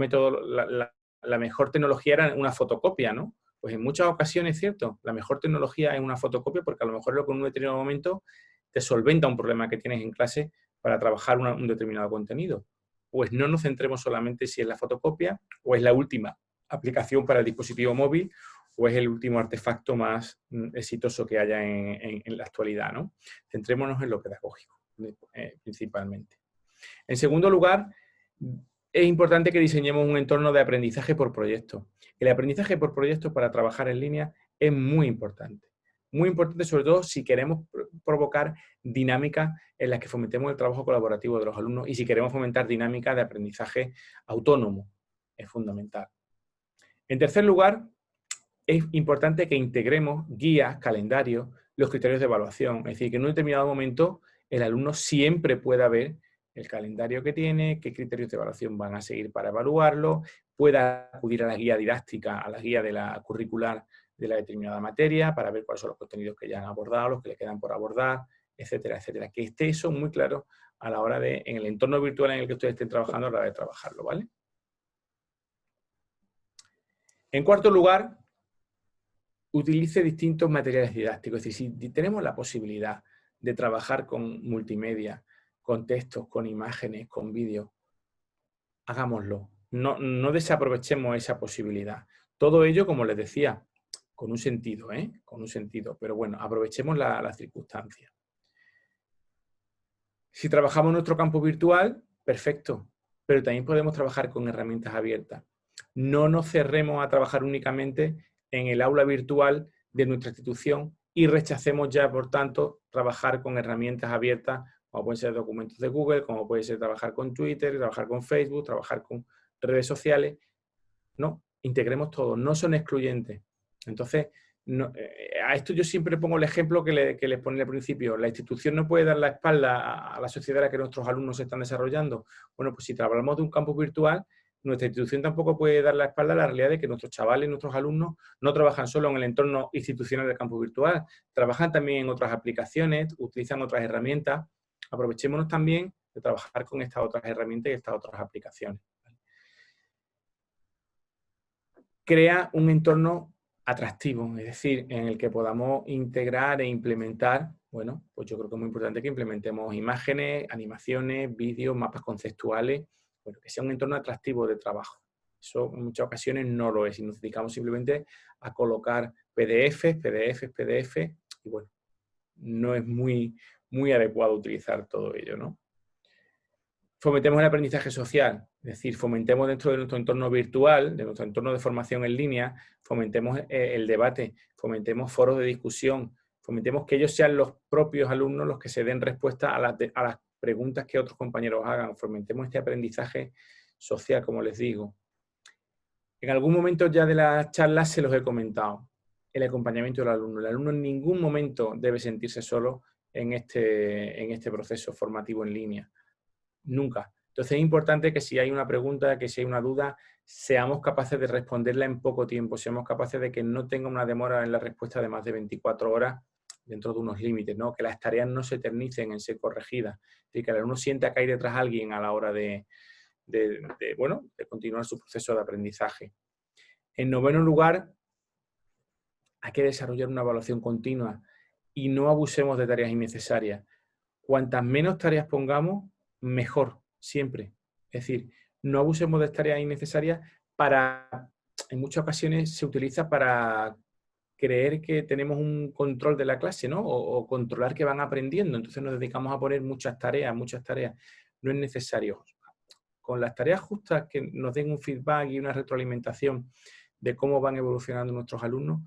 tecnología era una fotocopia, ¿no? Pues en muchas ocasiones es cierto, la mejor tecnología es una fotocopia porque a lo mejor en un determinado momento te solventa un problema que tienes en clase para trabajar un determinado contenido. Pues no nos centremos solamente si es la fotocopia o es la última aplicación para el dispositivo móvil o es el último artefacto más exitoso que haya en la actualidad, ¿no? Centrémonos en lo pedagógico, principalmente. En segundo lugar, es importante que diseñemos un entorno de aprendizaje por proyecto. El aprendizaje por proyecto para trabajar en línea es muy importante. Muy importante, sobre todo si queremos provocar dinámicas en las que fomentemos el trabajo colaborativo de los alumnos y si queremos fomentar dinámicas de aprendizaje autónomo. Es fundamental. En tercer lugar, es importante que integremos guías, calendarios, los criterios de evaluación. Es decir, que en un determinado momento el alumno siempre pueda ver el calendario que tiene, qué criterios de evaluación van a seguir para evaluarlo, pueda acudir a la guía didáctica, a la guía de la curricular de la determinada materia para ver cuáles son los contenidos que ya han abordado, los que le quedan por abordar, etcétera, etcétera. Que esté eso muy claro a la hora de, en el entorno virtual en el que ustedes estén trabajando, a la hora de trabajarlo, ¿vale? En cuarto lugar, utilice distintos materiales didácticos. Es decir, si tenemos la posibilidad de trabajar con multimedia, con textos, con imágenes, con vídeos, hagámoslo. No desaprovechemos esa posibilidad. Todo ello, como les decía, con un sentido, ¿eh? Con un sentido. Pero bueno, aprovechemos las circunstancias. Si trabajamos en nuestro campo virtual, perfecto. Pero también podemos trabajar con herramientas abiertas. No nos cerremos a trabajar únicamente en el aula virtual de nuestra institución y rechacemos ya, por tanto, trabajar con herramientas abiertas, como pueden ser documentos de Google, como puede ser trabajar con Twitter, trabajar con Facebook, trabajar con redes sociales. No, integremos todo, no son excluyentes. Entonces, no, a esto yo siempre pongo el ejemplo que les ponía al principio. La institución no puede dar la espalda a la sociedad en la que nuestros alumnos se están desarrollando. Bueno, pues si hablamos de un campus virtual, nuestra institución tampoco puede dar la espalda a la realidad de que nuestros chavales, nuestros alumnos, no trabajan solo en el entorno institucional del campus virtual, trabajan también en otras aplicaciones, utilizan otras herramientas. Aprovechémonos también de trabajar con estas otras herramientas y estas otras aplicaciones. Crea un entorno atractivo, es decir, en el que podamos integrar e implementar, bueno, pues yo creo que es muy importante que implementemos imágenes, animaciones, vídeos, mapas conceptuales, bueno, que sea un entorno atractivo de trabajo. Eso en muchas ocasiones no lo es y nos dedicamos simplemente a colocar PDF, y bueno, no es muy adecuado utilizar todo ello, ¿no? Fomentemos el aprendizaje social, es decir, fomentemos dentro de nuestro entorno virtual, de nuestro entorno de formación en línea, fomentemos el debate, fomentemos foros de discusión, fomentemos que ellos sean los propios alumnos los que se den respuesta a las preguntas que otros compañeros hagan, fomentemos este aprendizaje social, como les digo. En algún momento ya de las charlas se los he comentado, el acompañamiento del alumno. El alumno en ningún momento debe sentirse solo en este proceso formativo en línea. Nunca. Entonces es importante que si hay una pregunta, que si hay una duda, seamos capaces de responderla en poco tiempo, seamos capaces de que no tenga una demora en la respuesta de más de 24 horas dentro de unos límites, ¿no? Que las tareas no se eternicen en ser corregidas, y que el alumno sienta que hay detrás alguien a la hora de continuar su proceso de aprendizaje. En noveno lugar, hay que desarrollar una evaluación continua y no abusemos de tareas innecesarias. Cuantas menos tareas pongamos, mejor, siempre. Es decir, no abusemos de tareas innecesarias en muchas ocasiones se utiliza para creer que tenemos un control de la clase, ¿no? O controlar que van aprendiendo. Entonces nos dedicamos a poner muchas tareas. No es necesario. Con las tareas justas que nos den un feedback y una retroalimentación de cómo van evolucionando nuestros alumnos,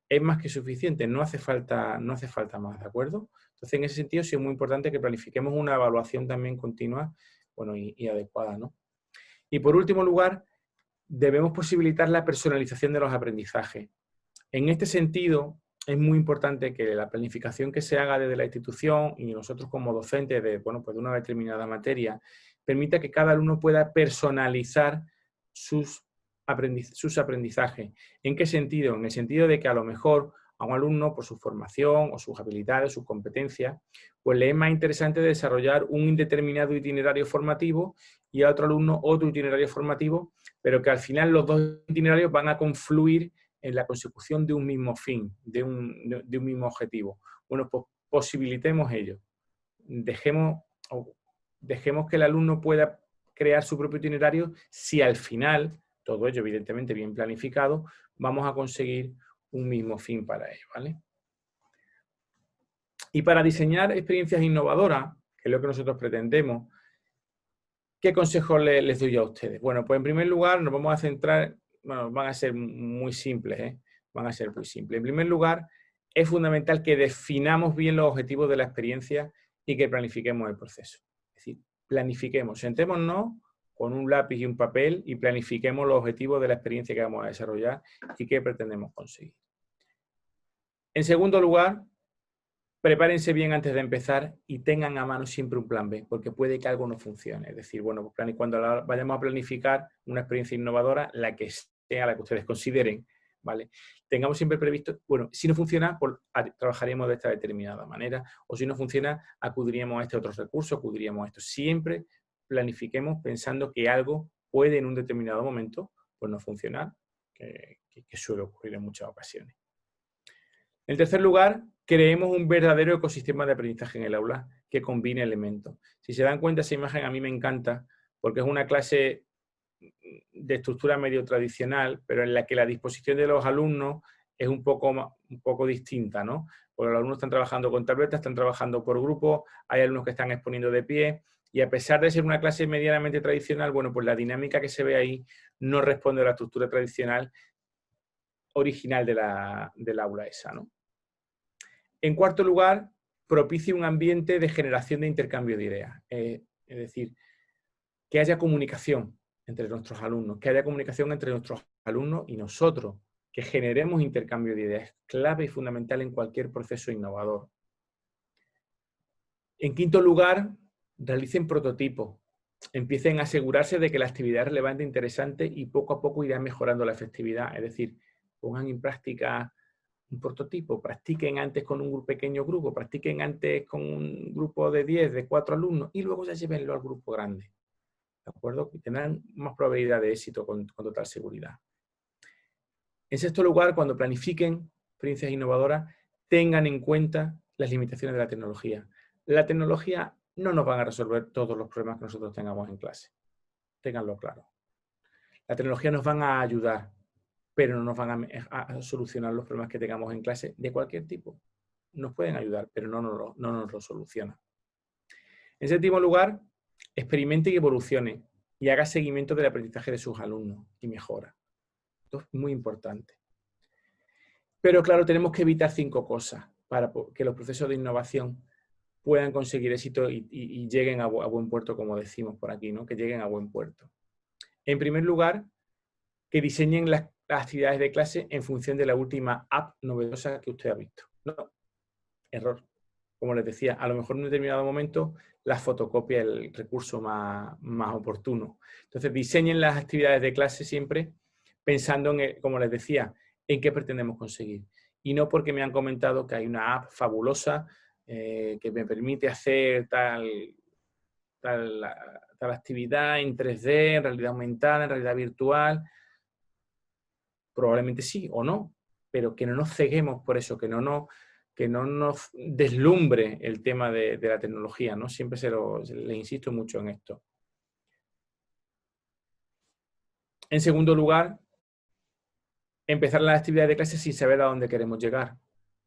es más que suficiente, no hace falta más, ¿de acuerdo? Entonces, en ese sentido, sí es muy importante que planifiquemos una evaluación también continua, bueno, y adecuada, ¿no? Y por último lugar, debemos posibilitar la personalización de los aprendizajes. En este sentido, es muy importante que la planificación que se haga desde la institución y nosotros como docentes de una determinada materia, permita que cada alumno pueda personalizar sus aprendizajes. ¿En qué sentido? En el sentido de que a lo mejor a un alumno, por su formación o sus habilidades, sus competencias, pues le es más interesante desarrollar un determinado itinerario formativo y a otro alumno otro itinerario formativo, pero que al final los dos itinerarios van a confluir en la consecución de un mismo fin, de un mismo objetivo. Bueno, pues posibilitemos ello. Dejemos que el alumno pueda crear su propio itinerario si al final, todo ello evidentemente bien planificado, vamos a conseguir un mismo fin para ello, ¿vale? Y para diseñar experiencias innovadoras, que es lo que nosotros pretendemos, ¿qué consejos les doy a ustedes? Bueno, pues en primer lugar nos vamos a centrar, bueno, van a ser muy simples, ¿eh? Van a ser muy simples. En primer lugar, es fundamental que definamos bien los objetivos de la experiencia y que planifiquemos el proceso. Es decir, planifiquemos, sentémonos con un lápiz y un papel y planifiquemos los objetivos de la experiencia que vamos a desarrollar y qué pretendemos conseguir. En segundo lugar, prepárense bien antes de empezar y tengan a mano siempre un plan B, porque puede que algo no funcione. Es decir, bueno, cuando vayamos a planificar una experiencia innovadora, la que sea, la que ustedes consideren ¿vale? Tengamos siempre previsto, bueno, si no funciona, pues trabajaríamos de esta determinada manera, o si no funciona, acudiríamos a este otro recurso, acudiríamos a esto. Siempre planifiquemos pensando que algo puede en un determinado momento pues no funcionar, que suele ocurrir en muchas ocasiones. En tercer lugar, creemos un verdadero ecosistema de aprendizaje en el aula que combine elementos. Si se dan cuenta, esa imagen a mí me encanta porque es una clase de estructura medio tradicional, pero en la que la disposición de los alumnos es un poco distinta, ¿no? Porque los alumnos están trabajando con tabletas, están trabajando por grupos, hay alumnos que están exponiendo de pie, y a pesar de ser una clase medianamente tradicional, bueno, pues la dinámica que se ve ahí no responde a la estructura tradicional original del aula esa, ¿no? En cuarto lugar, propicia un ambiente de generación de intercambio de ideas. Es decir, que haya comunicación entre nuestros alumnos, que haya comunicación entre nuestros alumnos y nosotros, que generemos intercambio de ideas. Es clave y fundamental en cualquier proceso innovador. En quinto lugar, realicen prototipos. Empiecen a asegurarse de que la actividad es relevante e interesante y poco a poco irán mejorando la efectividad. Es decir, pongan en práctica un prototipo, practiquen antes con un pequeño grupo, practiquen antes con un grupo de 10, de 4 alumnos y luego ya llévenlo al grupo grande. ¿De acuerdo? Y tendrán más probabilidad de éxito con total seguridad. En sexto lugar, cuando planifiquen experiencias innovadoras, tengan en cuenta las limitaciones de la tecnología. La tecnología no nos va a resolver todos los problemas que nosotros tengamos en clase. Ténganlo claro. La tecnología nos van a ayudar, pero no nos van a solucionar los problemas que tengamos en clase de cualquier tipo. Nos pueden ayudar, pero no nos lo solucionan. En séptimo lugar, experimente y evolucione y haga seguimiento del aprendizaje de sus alumnos y mejora. Esto es muy importante. Pero claro, tenemos que evitar 5 cosas para que los procesos de innovación puedan conseguir éxito y lleguen a buen puerto, como decimos por aquí, ¿no? Que lleguen a buen puerto. En primer lugar, que diseñen las actividades de clase en función de la última app novedosa que usted ha visto. No, error. Como les decía, a lo mejor en un determinado momento la fotocopia es el recurso más oportuno. Entonces, diseñen las actividades de clase siempre pensando en, como les decía, en qué pretendemos conseguir. Y no porque me han comentado que hay una app fabulosa que me permite hacer tal actividad en 3D, en realidad aumentada, en realidad virtual. Probablemente sí o no, pero que no nos ceguemos por eso, que no nos deslumbre el tema de la tecnología, ¿no? Siempre le insisto mucho en esto. En segundo lugar, empezar las actividades de clase sin saber a dónde queremos llegar.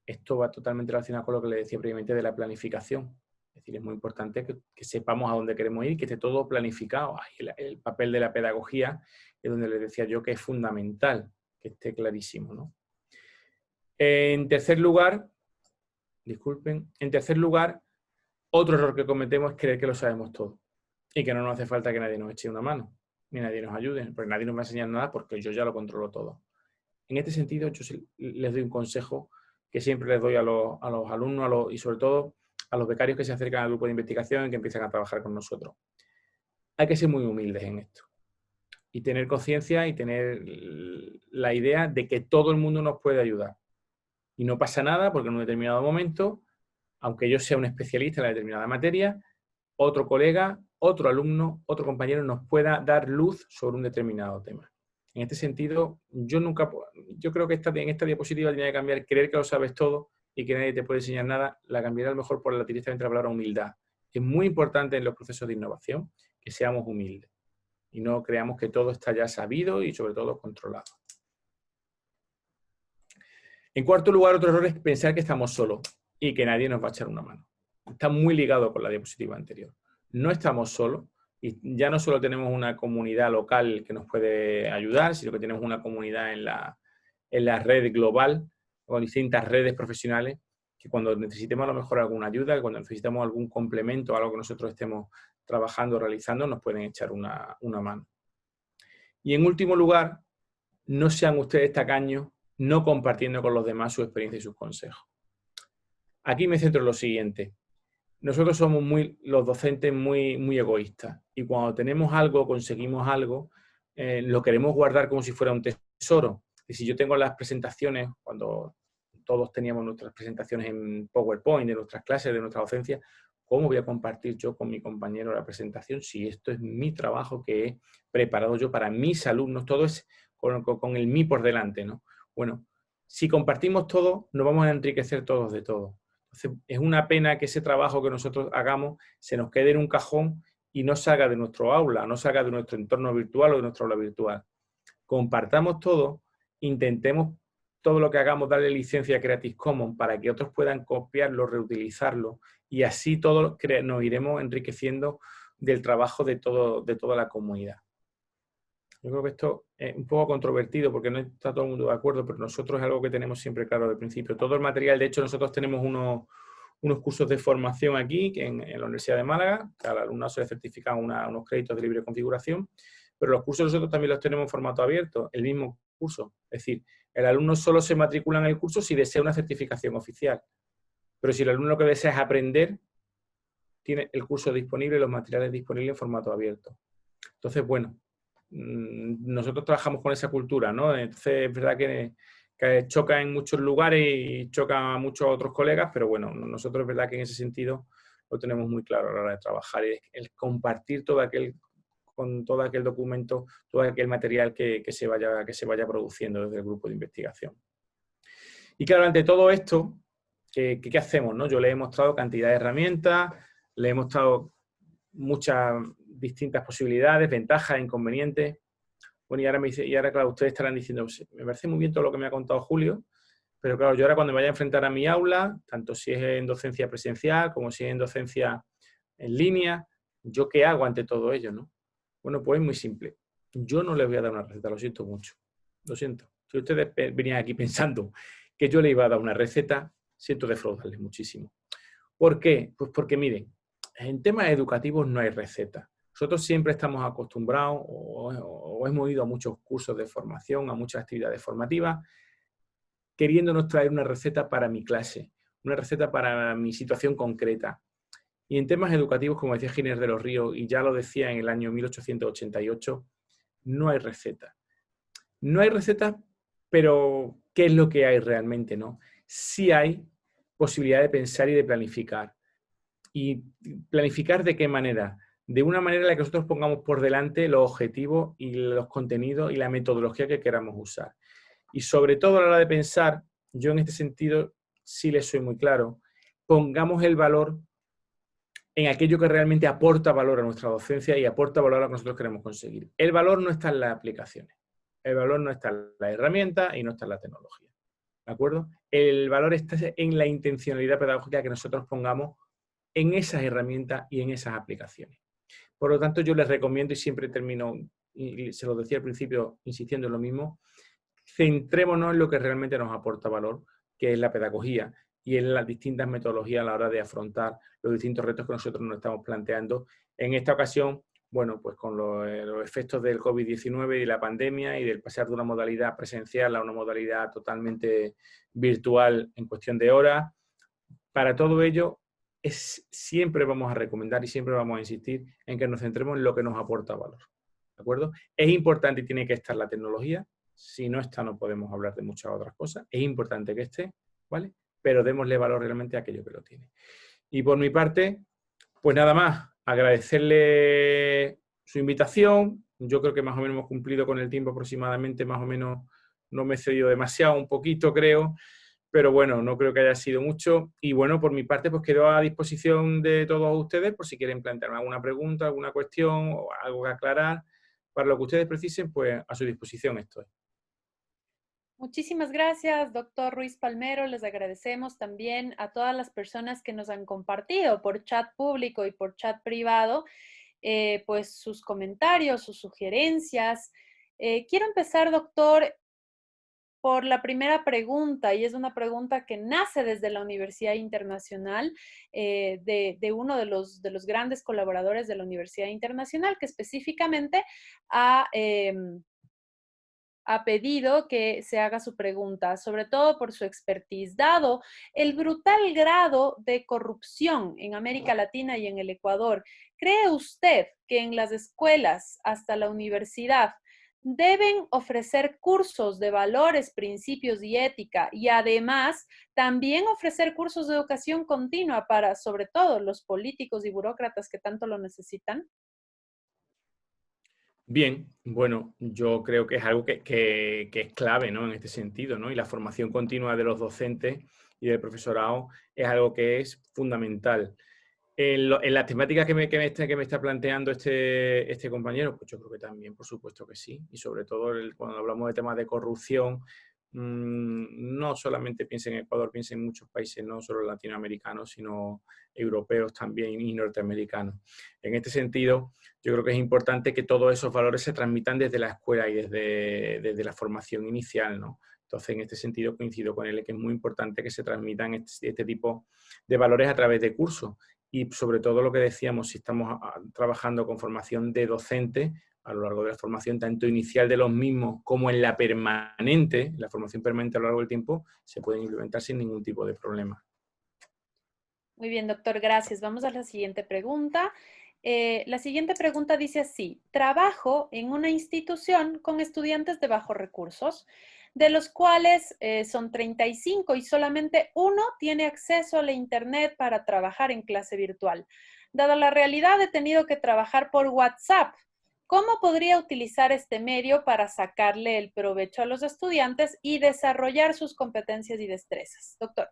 Esto va totalmente relacionado con lo que le decía previamente de la planificación. Es decir, es muy importante que sepamos a dónde queremos ir, que esté todo planificado. El papel de la pedagogía es donde les decía yo que es fundamental que esté clarísimo, ¿no? En tercer lugar, otro error que cometemos es creer que lo sabemos todo y que no nos hace falta que nadie nos eche una mano, ni nadie nos ayude, porque nadie nos va a enseñar nada porque yo ya lo controlo todo. En este sentido, yo les doy un consejo que siempre les doy a los alumnos y sobre todo a los becarios que se acercan al grupo de investigación y que empiezan a trabajar con nosotros. Hay que ser muy humildes en esto y tener conciencia y tener la idea de que todo el mundo nos puede ayudar. Y no pasa nada porque en un determinado momento, aunque yo sea un especialista en la determinada materia, otro colega, otro alumno, otro compañero nos pueda dar luz sobre un determinado tema. En este sentido, yo creo que en esta diapositiva tiene que cambiar creer que lo sabes todo y que nadie te puede enseñar nada, la cambiaré a lo mejor por directamente la palabra humildad. Es muy importante en los procesos de innovación que seamos humildes y no creamos que todo está ya sabido y sobre todo controlado. En cuarto lugar, otro error es pensar que estamos solos y que nadie nos va a echar una mano. Está muy ligado con la diapositiva anterior. No estamos solos y ya no solo tenemos una comunidad local que nos puede ayudar, sino que tenemos una comunidad en la red global, con distintas redes profesionales, que cuando necesitemos a lo mejor alguna ayuda, cuando necesitamos algún complemento a algo que nosotros estemos trabajando o realizando, nos pueden echar una mano. Y en último lugar, no sean ustedes tacaños, no compartiendo con los demás su experiencia y sus consejos. Aquí me centro en lo siguiente. Nosotros somos los docentes muy egoístas y cuando tenemos algo, conseguimos algo, lo queremos guardar como si fuera un tesoro. Y si yo tengo las presentaciones, cuando todos teníamos nuestras presentaciones en PowerPoint, de nuestras clases, de nuestra docencia, ¿cómo voy a compartir yo con mi compañero la presentación si esto es mi trabajo que he preparado yo para mis alumnos? Todo es con el mí por delante, ¿no? Bueno, si compartimos todo, nos vamos a enriquecer todos de todo. Entonces, es una pena que ese trabajo que nosotros hagamos se nos quede en un cajón y no salga de nuestro aula, no salga de nuestro entorno virtual o de nuestra aula virtual. Compartamos todo, intentemos todo lo que hagamos darle licencia a Creative Commons para que otros puedan copiarlo, reutilizarlo, y así todos nos iremos enriqueciendo del trabajo de toda la comunidad. Yo creo que esto es un poco controvertido porque no está todo el mundo de acuerdo, pero nosotros es algo que tenemos siempre claro desde el principio. Todo el material, de hecho, nosotros tenemos unos cursos de formación aquí en la Universidad de Málaga, que al alumnado se le certifican unos créditos de libre configuración, pero los cursos nosotros también los tenemos en formato abierto, el mismo curso. Es decir, el alumno solo se matricula en el curso si desea una certificación oficial. Pero si el alumno lo que desea es aprender, tiene el curso disponible, los materiales disponibles en formato abierto. Entonces, bueno, nosotros trabajamos con esa cultura, ¿no? Entonces, es verdad que choca en muchos lugares y choca a muchos otros colegas, pero bueno, nosotros es verdad que en ese sentido lo tenemos muy claro a la hora de trabajar, y el compartir con todo aquel documento, todo aquel material que se vaya produciendo desde el grupo de investigación. Y claro, ante todo esto, ¿qué hacemos, no? Yo le he mostrado cantidad de herramientas, le he mostrado muchas distintas posibilidades, ventajas, inconvenientes. Bueno, y ahora, claro, ustedes estarán diciendo, me parece muy bien todo lo que me ha contado Julio, pero claro, yo ahora cuando me vaya a enfrentar a mi aula, tanto si es en docencia presencial como si es en docencia en línea, ¿yo qué hago ante todo ello, no? Bueno, pues es muy simple. Yo no les voy a dar una receta, lo siento mucho. Lo siento. Si ustedes venían aquí pensando que yo le iba a dar una receta, siento defraudarles muchísimo. ¿Por qué? Pues porque, miren, en temas educativos no hay receta. Nosotros siempre estamos acostumbrados o hemos ido a muchos cursos de formación, a muchas actividades formativas, queriéndonos traer una receta para mi clase, una receta para mi situación concreta. Y en temas educativos, como decía Ginés de los Ríos, y ya lo decía en el año 1888, no hay receta. No hay receta, pero ¿qué es lo que hay realmente, no? Sí hay posibilidad de pensar y de planificar. ¿Y planificar de qué manera? De una manera en la que nosotros pongamos por delante los objetivos y los contenidos y la metodología que queramos usar. Y sobre todo a la hora de pensar, yo en este sentido sí les soy muy claro, pongamos el valor en aquello que realmente aporta valor a nuestra docencia y aporta valor a lo que nosotros queremos conseguir. El valor no está en las aplicaciones, el valor no está en la herramienta y no está en la tecnología. ¿De acuerdo? El valor está en la intencionalidad pedagógica que nosotros pongamos en esas herramientas y en esas aplicaciones. Por lo tanto, yo les recomiendo, y siempre termino, y se lo decía al principio, insistiendo en lo mismo, centrémonos en lo que realmente nos aporta valor, que es la pedagogía y en las distintas metodologías a la hora de afrontar los distintos retos que nosotros nos estamos planteando. En esta ocasión, bueno, pues con los efectos del COVID-19 y la pandemia y del pasar de una modalidad presencial a una modalidad totalmente virtual en cuestión de horas, para todo ello siempre vamos a recomendar y siempre vamos a insistir en que nos centremos en lo que nos aporta valor. ¿De acuerdo? Es importante y tiene que estar la tecnología. Si no está, no podemos hablar de muchas otras cosas. Es importante que esté, ¿vale? Pero démosle valor realmente a aquello que lo tiene. Y por mi parte, pues nada más, agradecerle su invitación. Yo creo que más o menos hemos cumplido con el tiempo aproximadamente, más o menos no me he cedido demasiado, un poquito creo, pero bueno, no creo que haya sido mucho. Y bueno, por mi parte, pues quedo a disposición de todos ustedes por si quieren plantearme alguna pregunta, alguna cuestión o algo que aclarar. Para lo que ustedes precisen, pues a su disposición estoy. Muchísimas gracias, doctor Ruiz Palmero. Les agradecemos también a todas las personas que nos han compartido por chat público y por chat privado, pues sus comentarios, sus sugerencias. Quiero empezar, doctor, por la primera pregunta, y es una pregunta que nace desde la Universidad Internacional, de uno de los grandes colaboradores de la Universidad Internacional, que específicamente ha pedido que se haga su pregunta, sobre todo por su expertise, dado el brutal grado de corrupción en América Latina y en el Ecuador. ¿Cree usted que en las escuelas hasta la universidad deben ofrecer cursos de valores, principios y ética y además también ofrecer cursos de educación continua para, sobre todo, los políticos y burócratas que tanto lo necesitan? Bien, bueno, yo creo que es algo que es clave, ¿no? En este sentido, ¿no? Y la formación continua de los docentes y del profesorado es algo que es fundamental. En la temática que me está planteando este compañero, pues yo creo que también, por supuesto que sí. Y sobre todo cuando hablamos de temas de corrupción, no solamente piensa en Ecuador, piensa en muchos países, no solo latinoamericanos, sino europeos también y norteamericanos. En este sentido, yo creo que es importante que todos esos valores se transmitan desde la escuela y desde la formación inicial, ¿no? Entonces, en este sentido, coincido con él que es muy importante que se transmitan este tipo de valores a través de cursos. Y sobre todo lo que decíamos, si estamos trabajando con formación de docentes, a lo largo de la formación, tanto inicial de los mismos como en la permanente, la formación permanente a lo largo del tiempo, se pueden implementar sin ningún tipo de problema. Muy bien, doctor, gracias. Vamos a la siguiente pregunta. La siguiente pregunta dice así: trabajo en una institución con estudiantes de bajos recursos, de los cuales son 35 y solamente uno tiene acceso a la Internet para trabajar en clase virtual. Dada la realidad, he tenido que trabajar por WhatsApp. ¿Cómo podría utilizar este medio para sacarle el provecho a los estudiantes y desarrollar sus competencias y destrezas? Doctor.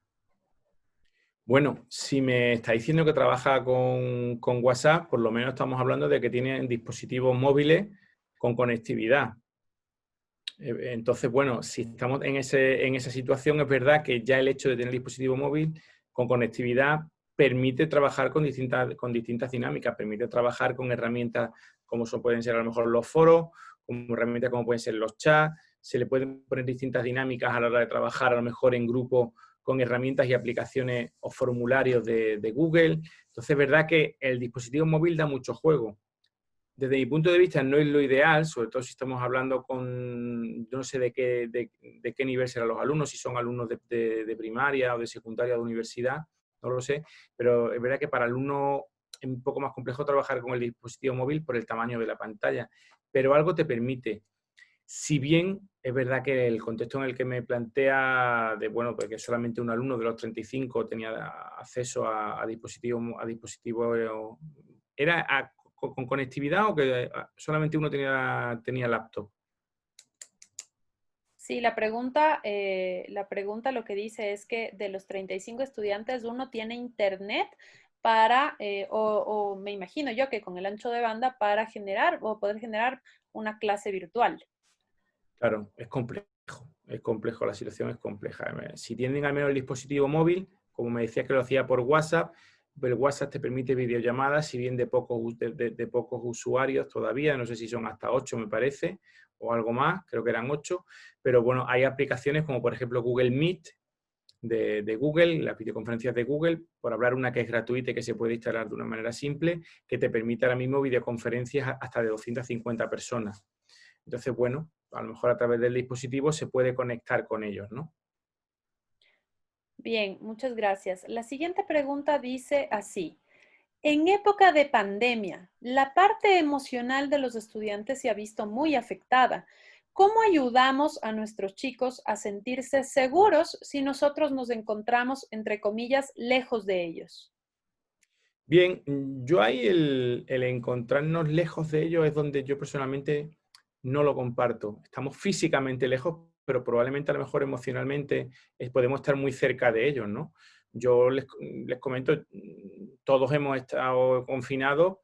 Bueno, si me está diciendo que trabaja con WhatsApp, por lo menos estamos hablando de que tienen dispositivos móviles con conectividad. Entonces, bueno, si estamos en esa situación, es verdad que ya el hecho de tener dispositivo móvil con conectividad permite trabajar con distintas dinámicas, permite trabajar con herramientas como pueden ser a lo mejor los foros, como herramientas como pueden ser los chats, se le pueden poner distintas dinámicas a la hora de trabajar a lo mejor en grupo con herramientas y aplicaciones o formularios de Google. Entonces, es verdad que el dispositivo móvil da mucho juego. Desde mi punto de vista no es lo ideal, sobre todo si estamos hablando con, yo no sé de qué nivel serán los alumnos, si son alumnos de primaria o de secundaria o de universidad, no lo sé, pero es verdad que para alumnos es un poco más complejo trabajar con el dispositivo móvil por el tamaño de la pantalla, pero algo te permite. Si bien es verdad que el contexto en el que me plantea de, bueno, pues que solamente un alumno de los 35 tenía acceso a dispositivos, ¿era con conectividad o que solamente uno tenía laptop? Sí, la pregunta lo que dice es que de los 35 estudiantes, uno tiene internet para, o me imagino yo que con el ancho de banda para generar o poder generar una clase virtual. Claro, es complejo, la situación es compleja. Si tienen al menos el dispositivo móvil, como me decías que lo hacía por WhatsApp, pero el WhatsApp te permite videollamadas, si bien de pocos usuarios todavía, no sé si son hasta 8 me parece, o algo más, creo que eran 8, pero bueno, hay aplicaciones como por ejemplo Google Meet de Google, las videoconferencias de Google, por hablar una que es gratuita y que se puede instalar de una manera simple, que te permite ahora mismo videoconferencias hasta de 250 personas. Entonces, bueno, a lo mejor a través del dispositivo se puede conectar con ellos, ¿no? Bien, muchas gracias. La siguiente pregunta dice así: en época de pandemia, la parte emocional de los estudiantes se ha visto muy afectada. ¿Cómo ayudamos a nuestros chicos a sentirse seguros si nosotros nos encontramos, entre comillas, lejos de ellos? Bien, yo ahí el encontrarnos lejos de ellos es donde yo personalmente no lo comparto. Estamos físicamente lejos, pero probablemente a lo mejor emocionalmente podemos estar muy cerca de ellos, ¿no? Yo les comento, todos hemos estado confinados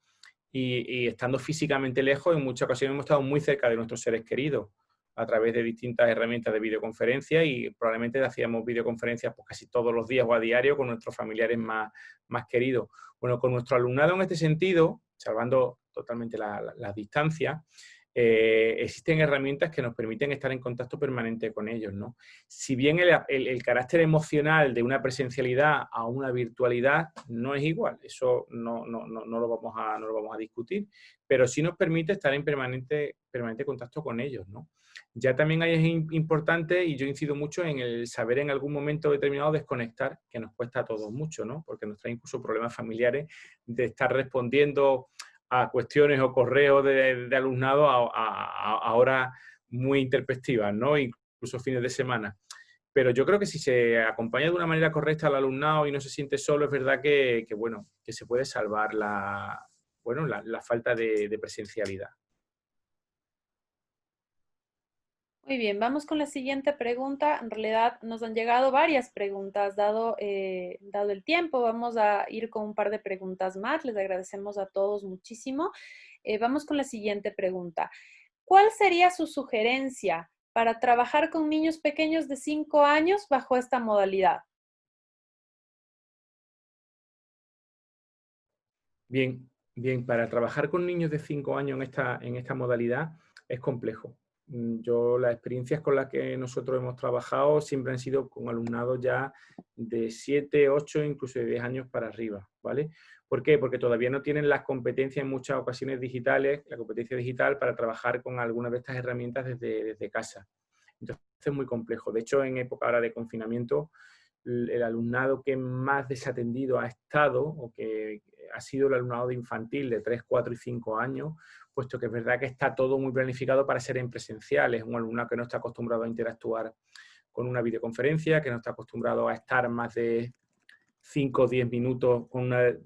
y estando físicamente lejos, en muchas ocasiones hemos estado muy cerca de nuestros seres queridos a través de distintas herramientas de videoconferencia y probablemente hacíamos videoconferencias pues, casi todos los días o a diario con nuestros familiares más queridos. Bueno, con nuestro alumnado en este sentido, salvando totalmente las distancias, existen herramientas que nos permiten estar en contacto permanente con ellos, ¿no? Si bien el carácter emocional de una presencialidad a una virtualidad no es igual, eso no lo vamos a discutir, pero sí nos permite estar en permanente contacto con ellos, ¿no? Ya también ahí es importante, y yo incido mucho en el saber en algún momento determinado desconectar, que nos cuesta a todos mucho, ¿no? Porque nos trae incluso problemas familiares de estar respondiendo a cuestiones o correos de alumnado a horas muy intempestivas, ¿no? Incluso fines de semana. Pero yo creo que si se acompaña de una manera correcta al alumnado y no se siente solo, es verdad bueno, que se puede salvar la falta de presencialidad. Muy bien, vamos con la siguiente pregunta. En realidad nos han llegado varias preguntas, dado el tiempo. Vamos a ir con un par de preguntas más. Les agradecemos a todos muchísimo. Vamos con la siguiente pregunta. ¿Cuál sería su sugerencia para trabajar con niños pequeños de 5 años bajo esta modalidad? Bien, bien, para trabajar con niños de 5 años en esta modalidad es complejo. Yo, las experiencias con las que nosotros hemos trabajado siempre han sido con alumnados ya de 7, 8, incluso de 10 años para arriba, ¿vale? ¿Por qué? Porque todavía no tienen las competencias en muchas ocasiones digitales, la competencia digital para trabajar con algunas de estas herramientas desde casa. Entonces es muy complejo. De hecho, en época ahora de confinamiento, el alumnado que más desatendido ha estado o que ha sido el alumnado de infantil de 3, 4 y 5 años, puesto que es verdad que está todo muy planificado para ser en presencial. Es un alumnado que no está acostumbrado a interactuar con una videoconferencia, que no está acostumbrado a estar más de 5 o 10 minutos con una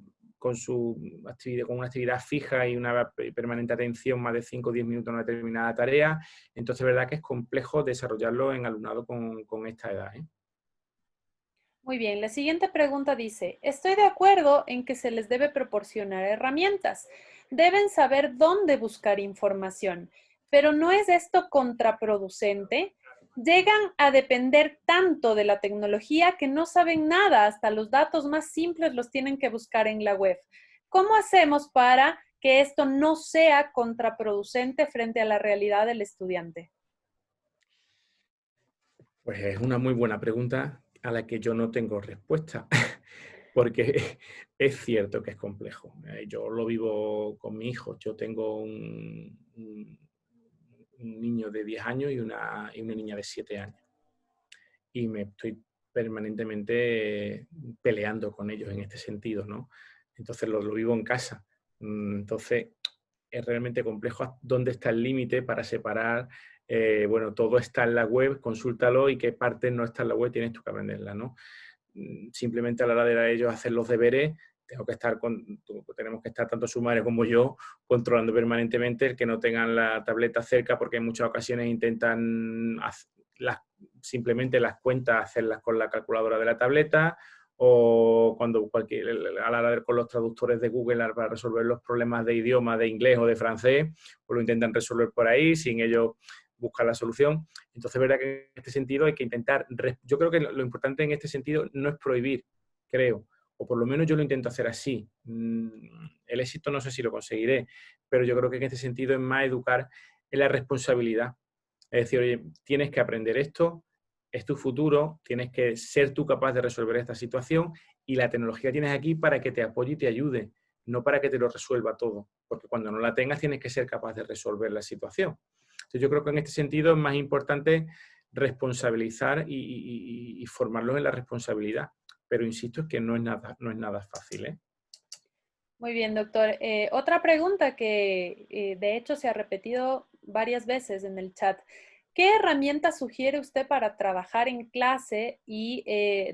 actividad fija y una permanente atención más de 5 o 10 minutos en una determinada tarea. Entonces, es verdad que es complejo desarrollarlo en alumnado con esta edad, ¿eh? Muy bien, la siguiente pregunta dice, estoy de acuerdo en que se les debe proporcionar herramientas. Deben saber dónde buscar información, pero ¿no es esto contraproducente? Llegan a depender tanto de la tecnología que no saben nada, hasta los datos más simples los tienen que buscar en la web. ¿Cómo hacemos para que esto no sea contraproducente frente a la realidad del estudiante? Pues es una muy buena pregunta a la que yo no tengo respuesta, porque es cierto que es complejo. Yo lo vivo con mi hijo. Yo tengo un niño de 10 años y una niña de 7 años. Y me estoy permanentemente peleando con ellos en este sentido, ¿no? Entonces lo vivo en casa. Entonces es realmente complejo dónde está el límite para separar, bueno, todo está en la web, consúltalo, y qué parte no está en la web tienes tú que aprenderla, ¿no? Simplemente a la hora de ellos hacer los deberes, tenemos que estar tanto su madre como yo controlando permanentemente el que no tengan la tableta cerca, porque en muchas ocasiones intentan simplemente las cuentas hacerlas con la calculadora de la tableta, o cuando a la hora de con los traductores de Google para resolver los problemas de idioma, de inglés o de francés, pues lo intentan resolver por ahí, sin ellos buscar la solución. Entonces, es verdad que en este sentido hay que intentar, yo creo que lo importante en este sentido no es prohibir, creo, o por lo menos yo lo intento hacer así. El éxito no sé si lo conseguiré, pero yo creo que en este sentido es más educar en la responsabilidad. Es decir, oye, tienes que aprender esto, es tu futuro, tienes que ser tú capaz de resolver esta situación, y la tecnología tienes aquí para que te apoye y te ayude, no para que te lo resuelva todo, porque cuando no la tengas tienes que ser capaz de resolver la situación. Entonces, yo creo que en este sentido es más importante responsabilizar y formarlos en la responsabilidad, pero insisto, es que no es nada fácil, ¿eh? Muy bien, doctor. Otra pregunta que de hecho se ha repetido varias veces en el chat. ¿Qué herramienta sugiere usted para trabajar en clase y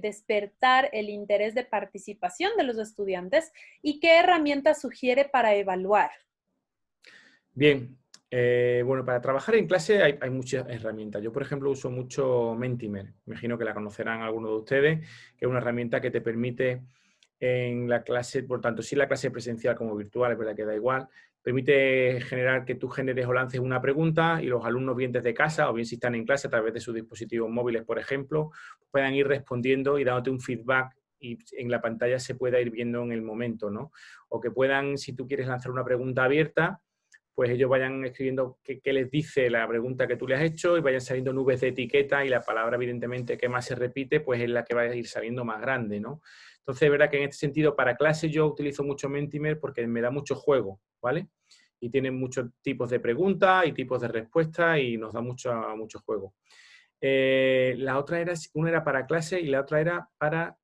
despertar el interés de participación de los estudiantes? ¿Y qué herramienta sugiere para evaluar? Bien, bueno, para trabajar en clase hay muchas herramientas. Yo, por ejemplo, uso mucho Mentimer. Imagino que la conocerán algunos de ustedes, que es una herramienta que te permite en la clase, por tanto, si la clase es presencial como virtual, es verdad que da igual, permite generar que tú generes o lances una pregunta y los alumnos, bien desde casa o bien si están en clase a través de sus dispositivos móviles, por ejemplo, puedan ir respondiendo y dándote un feedback, y en la pantalla se pueda ir viendo en el momento, ¿no? O que puedan, si tú quieres lanzar una pregunta abierta, pues ellos vayan escribiendo qué les dice la pregunta que tú le has hecho, y vayan saliendo nubes de etiqueta, y la palabra, evidentemente, que más se repite, pues es la que va a ir saliendo más grande, ¿no? Entonces, es verdad que en este sentido, para clase, yo utilizo mucho Mentimer porque me da mucho juego, ¿vale? Y tiene muchos tipos de preguntas y tipos de respuestas y nos da mucho juego. Una era para clase y la otra era para...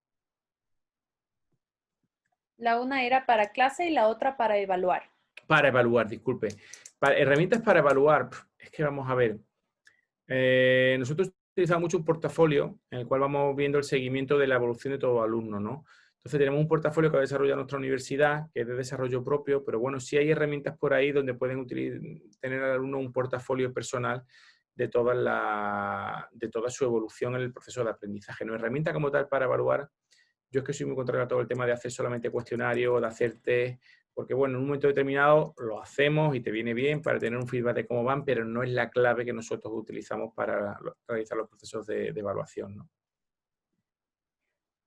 La una era para clase y la otra para evaluar. Para evaluar, disculpe. Herramientas para evaluar, es que vamos a ver. Nosotros utilizamos mucho un portafolio en el cual vamos viendo el seguimiento de la evolución de todo alumno, ¿no? Entonces tenemos un portafolio que ha desarrollado nuestra universidad, que es de desarrollo propio, pero bueno, sí hay herramientas por ahí donde pueden tener al alumno un portafolio personal de toda su evolución en el proceso de aprendizaje. No herramienta como tal para evaluar. Yo es que soy muy contrario a todo el tema de hacer solamente cuestionarios, de hacer test, porque bueno, en un momento determinado lo hacemos y te viene bien para tener un feedback de cómo van, pero no es la clave que nosotros utilizamos para realizar los procesos de evaluación, ¿no?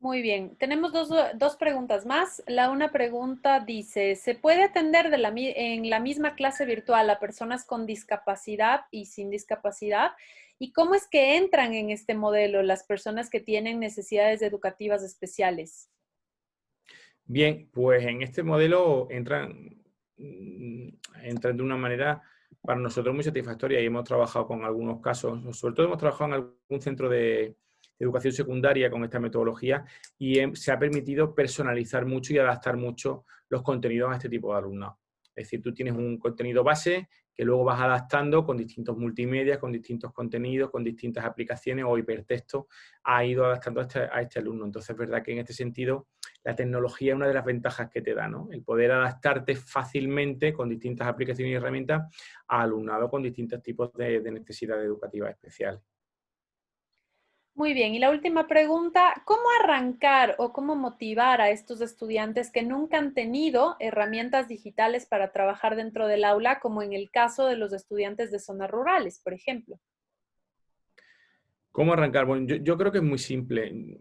Muy bien, tenemos dos preguntas más. Una pregunta dice, ¿se puede atender en la misma clase virtual a personas con discapacidad y sin discapacidad? ¿Y cómo es que entran en este modelo las personas que tienen necesidades educativas especiales? Bien, pues en este modelo entran de una manera para nosotros muy satisfactoria y hemos trabajado con algunos casos, sobre todo hemos trabajado en algún centro de educación secundaria con esta metodología y se ha permitido personalizar mucho y adaptar mucho los contenidos a este tipo de alumnos. Es decir, tú tienes un contenido base que luego vas adaptando con distintos multimedia, con distintos contenidos, con distintas aplicaciones o hipertextos, ha ido adaptando a este alumno. Entonces, es verdad que en este sentido la tecnología es una de las ventajas que te da, ¿no? El poder adaptarte fácilmente con distintas aplicaciones y herramientas a alumnado con distintos tipos de necesidades educativas especiales. Muy bien, y la última pregunta, ¿cómo arrancar o cómo motivar a estos estudiantes que nunca han tenido herramientas digitales para trabajar dentro del aula, como en el caso de los estudiantes de zonas rurales, por ejemplo? ¿Cómo arrancar? Bueno, yo creo que es muy simple.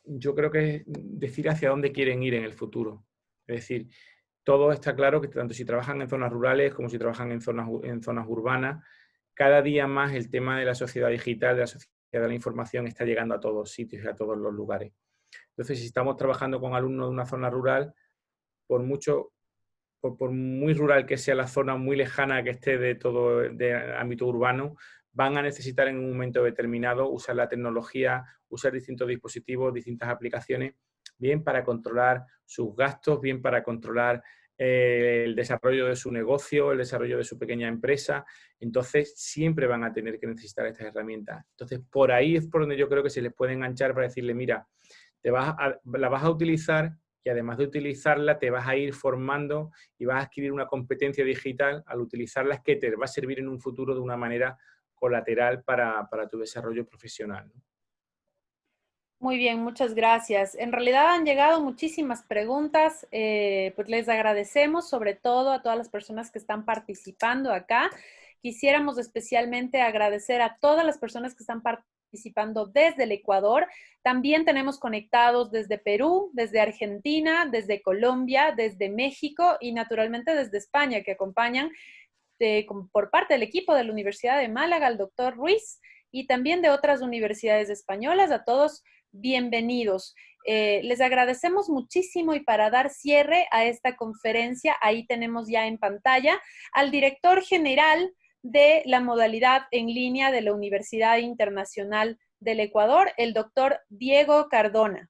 Yo creo que es decir hacia dónde quieren ir en el futuro. Es decir, todo está claro que tanto si trabajan en zonas rurales como si trabajan en zonas urbanas, cada día más el tema de la sociedad digital, de la sociedad de la información está llegando a todos sitios y a todos los lugares. Entonces, si estamos trabajando con alumnos de una zona rural, por muy rural que sea la zona, muy lejana que esté de todo de ámbito urbano, van a necesitar en un momento determinado usar la tecnología, usar distintos dispositivos, distintas aplicaciones, bien para controlar sus gastos, bien para controlar el desarrollo de su negocio, el desarrollo de su pequeña empresa. Entonces, siempre van a tener que necesitar estas herramientas. Entonces, por ahí es por donde yo creo que se les puede enganchar para decirle, mira, la vas a utilizar y además de utilizarla te vas a ir formando y vas a adquirir una competencia digital al utilizarla que te va a servir en un futuro de una manera colateral para tu desarrollo profesional, ¿no? Muy bien, muchas gracias. En realidad han llegado muchísimas preguntas, pues les agradecemos sobre todo a todas las personas que están participando acá. Quisiéramos especialmente agradecer a todas las personas que están participando desde el Ecuador. También tenemos conectados desde Perú, desde Argentina, desde Colombia, desde México y naturalmente desde España, que acompañan por parte del equipo de la Universidad de Málaga, al doctor Ruiz, y también de otras universidades españolas. A todos, bienvenidos. Les agradecemos muchísimo y para dar cierre a esta conferencia, ahí tenemos ya en pantalla al director general de la modalidad en línea de la Universidad Internacional del Ecuador, el doctor Diego Cardona.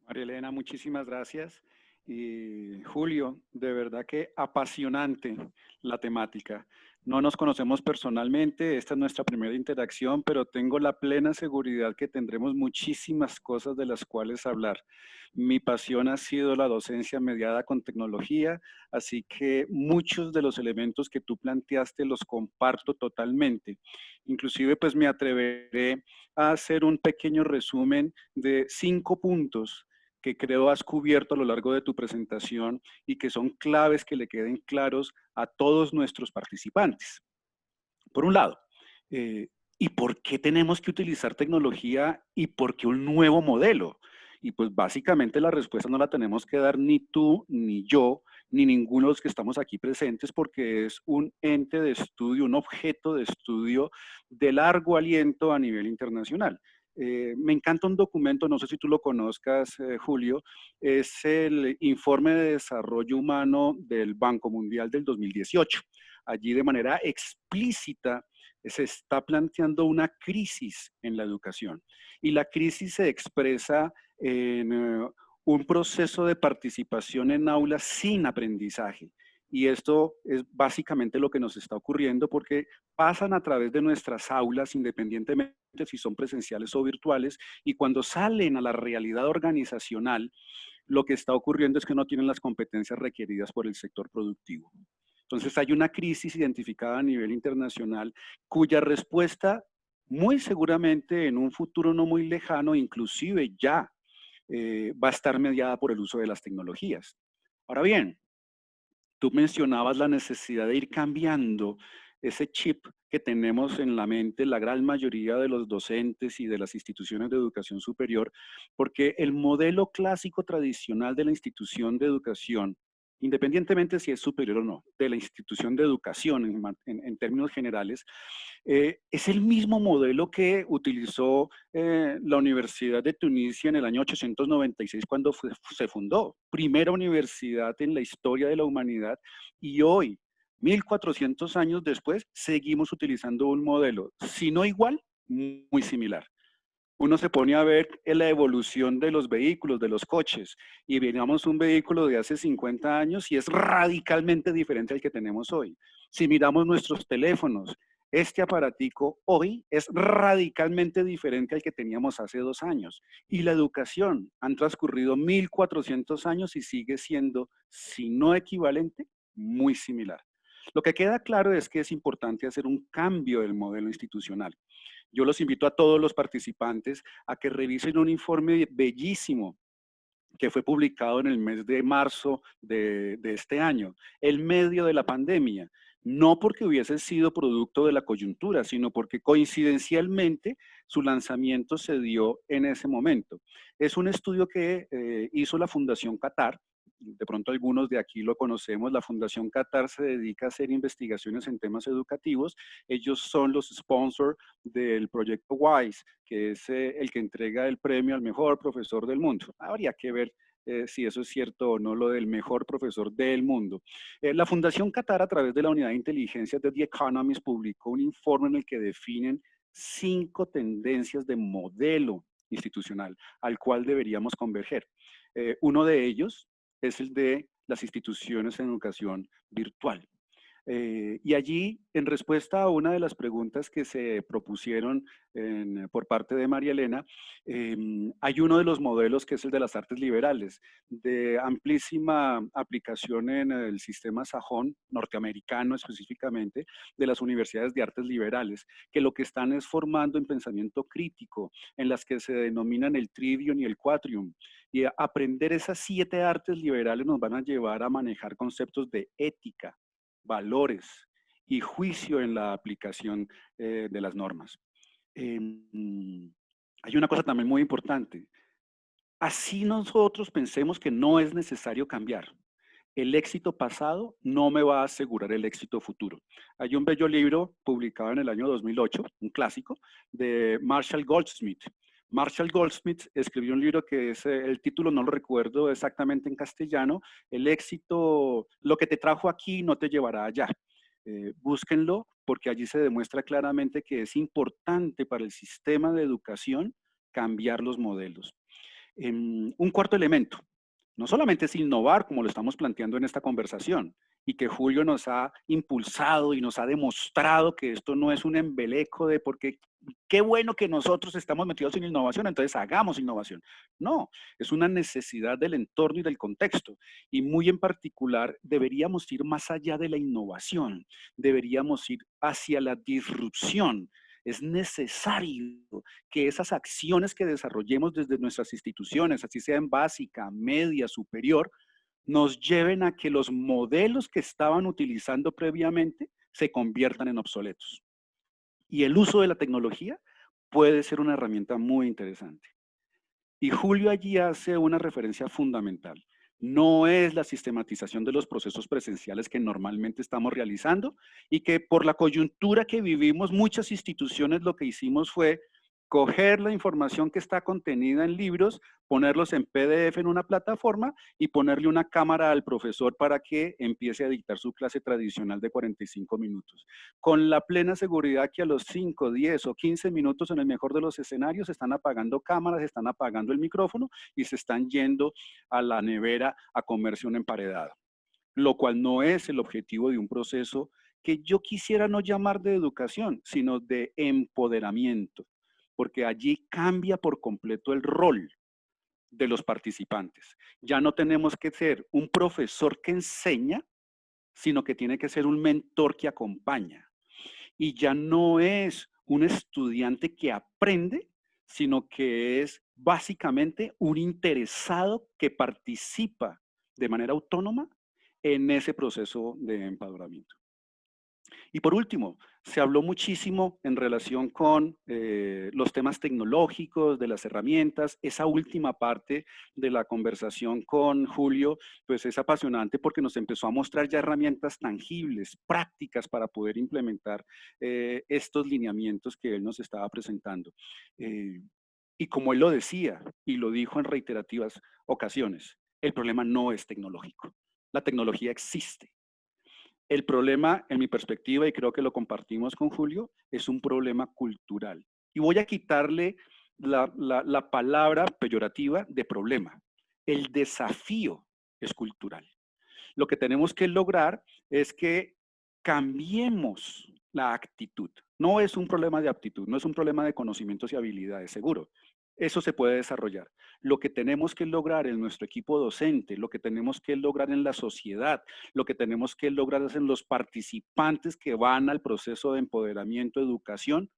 María Elena, muchísimas gracias. Y Julio, de verdad que apasionante la temática. No nos conocemos personalmente, esta es nuestra primera interacción, pero tengo la plena seguridad que tendremos muchísimas cosas de las cuales hablar. Mi pasión ha sido la docencia mediada con tecnología, así que muchos de los elementos que tú planteaste los comparto totalmente. Inclusive, pues me atreveré a hacer un pequeño resumen de 5 puntos que creo has cubierto a lo largo de tu presentación y que son claves que le queden claros a todos nuestros participantes. Por un lado, ¿y por qué tenemos que utilizar tecnología y por qué un nuevo modelo? Y pues básicamente la respuesta no la tenemos que dar ni tú, ni yo, ni ninguno de los que estamos aquí presentes, porque es un ente de estudio, un objeto de estudio de largo aliento a nivel internacional. Me encanta un documento, no sé si tú lo conozcas, Julio, es el Informe de Desarrollo Humano del Banco Mundial del 2018. Allí de manera explícita se está planteando una crisis en la educación y la crisis se expresa en un proceso de participación en aulas sin aprendizaje. Y esto es básicamente lo que nos está ocurriendo porque pasan a través de nuestras aulas, independientemente si son presenciales o virtuales, y cuando salen a la realidad organizacional, lo que está ocurriendo es que no tienen las competencias requeridas por el sector productivo. Entonces hay una crisis identificada a nivel internacional cuya respuesta muy seguramente en un futuro no muy lejano, inclusive ya, va a estar mediada por el uso de las tecnologías. Ahora bien, tú mencionabas la necesidad de ir cambiando ese chip que tenemos en la mente la gran mayoría de los docentes y de las instituciones de educación superior, porque el modelo clásico tradicional de la institución de educación, independientemente si es superior o no, de la institución de educación en términos generales, es el mismo modelo que utilizó la Universidad de Tunisia en el año 896 cuando se fundó. Primera universidad en la historia de la humanidad y hoy, 1400 años después, seguimos utilizando un modelo, si no igual, muy similar. Uno se pone a ver la evolución de los vehículos, de los coches, y miramos un vehículo de hace 50 años y es radicalmente diferente al que tenemos hoy. Si miramos nuestros teléfonos, este aparatico hoy es radicalmente diferente al que teníamos hace 2 años. Y la educación, han transcurrido 1400 años y sigue siendo, si no equivalente, muy similar. Lo que queda claro es que es importante hacer un cambio del modelo institucional. Yo los invito a todos los participantes a que revisen un informe bellísimo que fue publicado en el mes de marzo de este año, en medio de la pandemia. No porque hubiese sido producto de la coyuntura, sino porque coincidencialmente su lanzamiento se dio en ese momento. Es un estudio que hizo la Fundación Qatar. De pronto algunos de aquí lo conocemos. La Fundación Qatar se dedica a hacer investigaciones en temas educativos. Ellos son los sponsors del proyecto WISE, que es el que entrega el premio al mejor profesor del mundo. Habría que ver si eso es cierto o no, lo del mejor profesor del mundo. La Fundación Qatar, a través de la Unidad de Inteligencia de The Economist, publicó un informe en el que definen 5 tendencias de modelo institucional al cual deberíamos converger. Uno de ellos es el de las instituciones en educación virtual. Y allí, en respuesta a una de las preguntas que se propusieron por parte de María Elena, hay uno de los modelos que es el de las artes liberales, de amplísima aplicación en el sistema sajón, norteamericano específicamente, de las universidades de artes liberales, que lo que están es formando en pensamiento crítico, en las que se denominan el trivium y el quatrium. Y aprender esas 7 artes liberales nos van a llevar a manejar conceptos de ética, valores y juicio en la aplicación de las normas. Hay una cosa también muy importante. Así nosotros pensemos que no es necesario cambiar. El éxito pasado no me va a asegurar el éxito futuro. Hay un bello libro publicado en el año 2008, un clásico, de Marshall Goldsmith. Marshall Goldsmith escribió un libro que es, el título no lo recuerdo exactamente en castellano, El éxito, lo que te trajo aquí no te llevará allá. Búsquenlo porque allí se demuestra claramente que es importante para el sistema de educación cambiar los modelos. Un cuarto elemento, no solamente es innovar como lo estamos planteando en esta conversación y que Julio nos ha impulsado y nos ha demostrado que esto no es un embeleco de porque qué bueno que nosotros estamos metidos en innovación, entonces hagamos innovación. No, es una necesidad del entorno y del contexto. Y muy en particular, deberíamos ir más allá de la innovación, deberíamos ir hacia la disrupción. Es necesario que esas acciones que desarrollemos desde nuestras instituciones, así sea en básica, media, superior, nos lleven a que los modelos que estaban utilizando previamente se conviertan en obsoletos. Y el uso de la tecnología puede ser una herramienta muy interesante. Y Julio allí hace una referencia fundamental. No es la sistematización de los procesos presenciales que normalmente estamos realizando y que por la coyuntura que vivimos, muchas instituciones lo que hicimos fue coger la información que está contenida en libros, ponerlos en PDF en una plataforma y ponerle una cámara al profesor para que empiece a dictar su clase tradicional de 45 minutos. Con la plena seguridad que a los 5, 10 o 15 minutos, en el mejor de los escenarios, están apagando cámaras, están apagando el micrófono y se están yendo a la nevera a comerse un emparedado. lo cual no es el objetivo de un proceso que yo quisiera no llamar de educación, sino de empoderamiento, porque allí cambia por completo el rol de los participantes. Ya no tenemos que ser un profesor que enseña, sino que tiene que ser un mentor que acompaña. Y ya no es un estudiante que aprende, sino que es básicamente un interesado que participa de manera autónoma en ese proceso de empoderamiento. Y por último, se habló muchísimo en relación con los temas tecnológicos, de las herramientas. Esa última parte de la conversación con Julio, pues es apasionante porque nos empezó a mostrar ya herramientas tangibles, prácticas para poder implementar estos lineamientos que él nos estaba presentando. Y como él lo decía y lo dijo en reiterativas ocasiones, el problema no es tecnológico. La tecnología existe. El problema, en mi perspectiva, y creo que lo compartimos con Julio, es un problema cultural. Y voy a quitarle la palabra peyorativa de problema. El desafío es cultural. Lo que tenemos que lograr es que cambiemos la actitud. No es un problema de aptitud, no es un problema de conocimientos y habilidades, seguro. Eso se puede desarrollar. Lo que tenemos que lograr en nuestro equipo docente, lo que tenemos que lograr en la sociedad, lo que tenemos que lograr es en los participantes que van al proceso de empoderamiento, educación,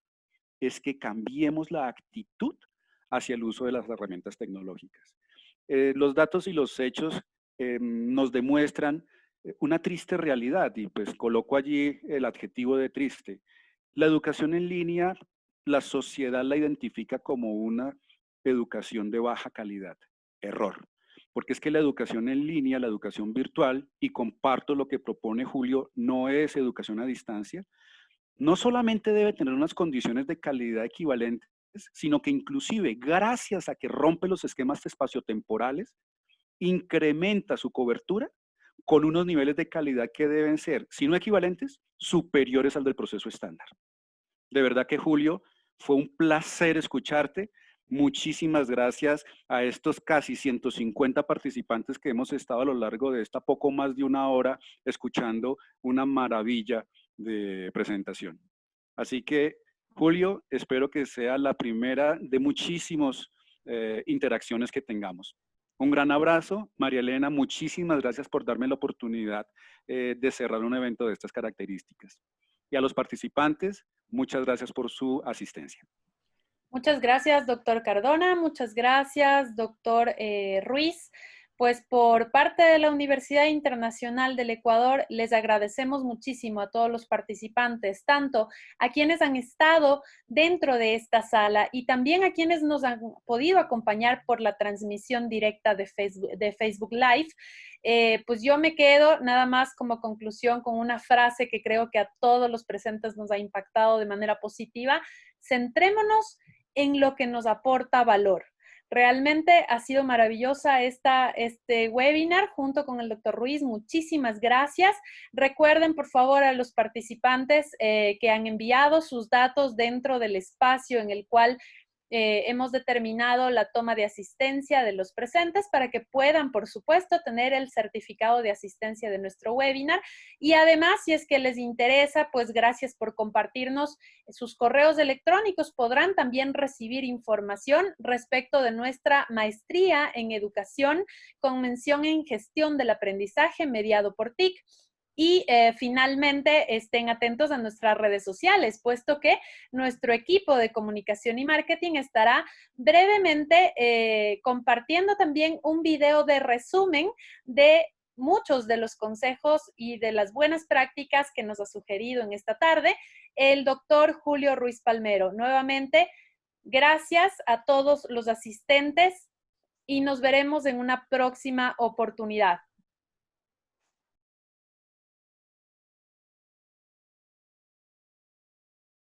es que cambiemos la actitud hacia el uso de las herramientas tecnológicas. Los datos y los hechos nos demuestran una triste realidad y pues coloco allí el adjetivo de triste. La educación en línea, la sociedad la identifica como una educación de baja calidad. Error. Porque es que la educación en línea, la educación virtual, y comparto lo que propone Julio, no es educación a distancia, no solamente debe tener unas condiciones de calidad equivalentes, sino que inclusive gracias a que rompe los esquemas espaciotemporales, incrementa su cobertura con unos niveles de calidad que deben ser, si no equivalentes, superiores al del proceso estándar. De verdad que Julio, fue un placer escucharte. Muchísimas gracias a estos casi 150 participantes que hemos estado a lo largo de esta poco más de una hora escuchando una maravilla de presentación. Así que, Julio, espero que sea la primera de muchísimas interacciones que tengamos. Un gran abrazo. María Elena, muchísimas gracias por darme la oportunidad de cerrar un evento de estas características. Y a los participantes, muchas gracias por su asistencia. Muchas gracias, doctor Cardona. Muchas gracias, doctor Ruiz. Pues por parte de la Universidad Internacional del Ecuador, les agradecemos muchísimo a todos los participantes, tanto a quienes han estado dentro de esta sala y también a quienes nos han podido acompañar por la transmisión directa de Facebook Live. Pues yo me quedo nada más como conclusión con una frase que creo que a todos los presentes nos ha impactado de manera positiva. Centrémonos en lo que nos aporta valor. Realmente ha sido maravillosa este webinar junto con el doctor Ruiz. Muchísimas gracias. Recuerden, por favor, a los participantes que han enviado sus datos dentro del espacio en el cual hemos determinado la toma de asistencia de los presentes para que puedan, por supuesto, tener el certificado de asistencia de nuestro webinar. Y además, si es que les interesa, pues gracias por compartirnos sus correos electrónicos. Podrán también recibir información respecto de nuestra maestría en educación con mención en gestión del aprendizaje mediado por TIC. Y finalmente estén atentos a nuestras redes sociales, puesto que nuestro equipo de comunicación y marketing estará brevemente compartiendo también un video de resumen de muchos de los consejos y de las buenas prácticas que nos ha sugerido en esta tarde el doctor Julio Ruiz Palmero. Nuevamente, gracias a todos los asistentes y nos veremos en una próxima oportunidad.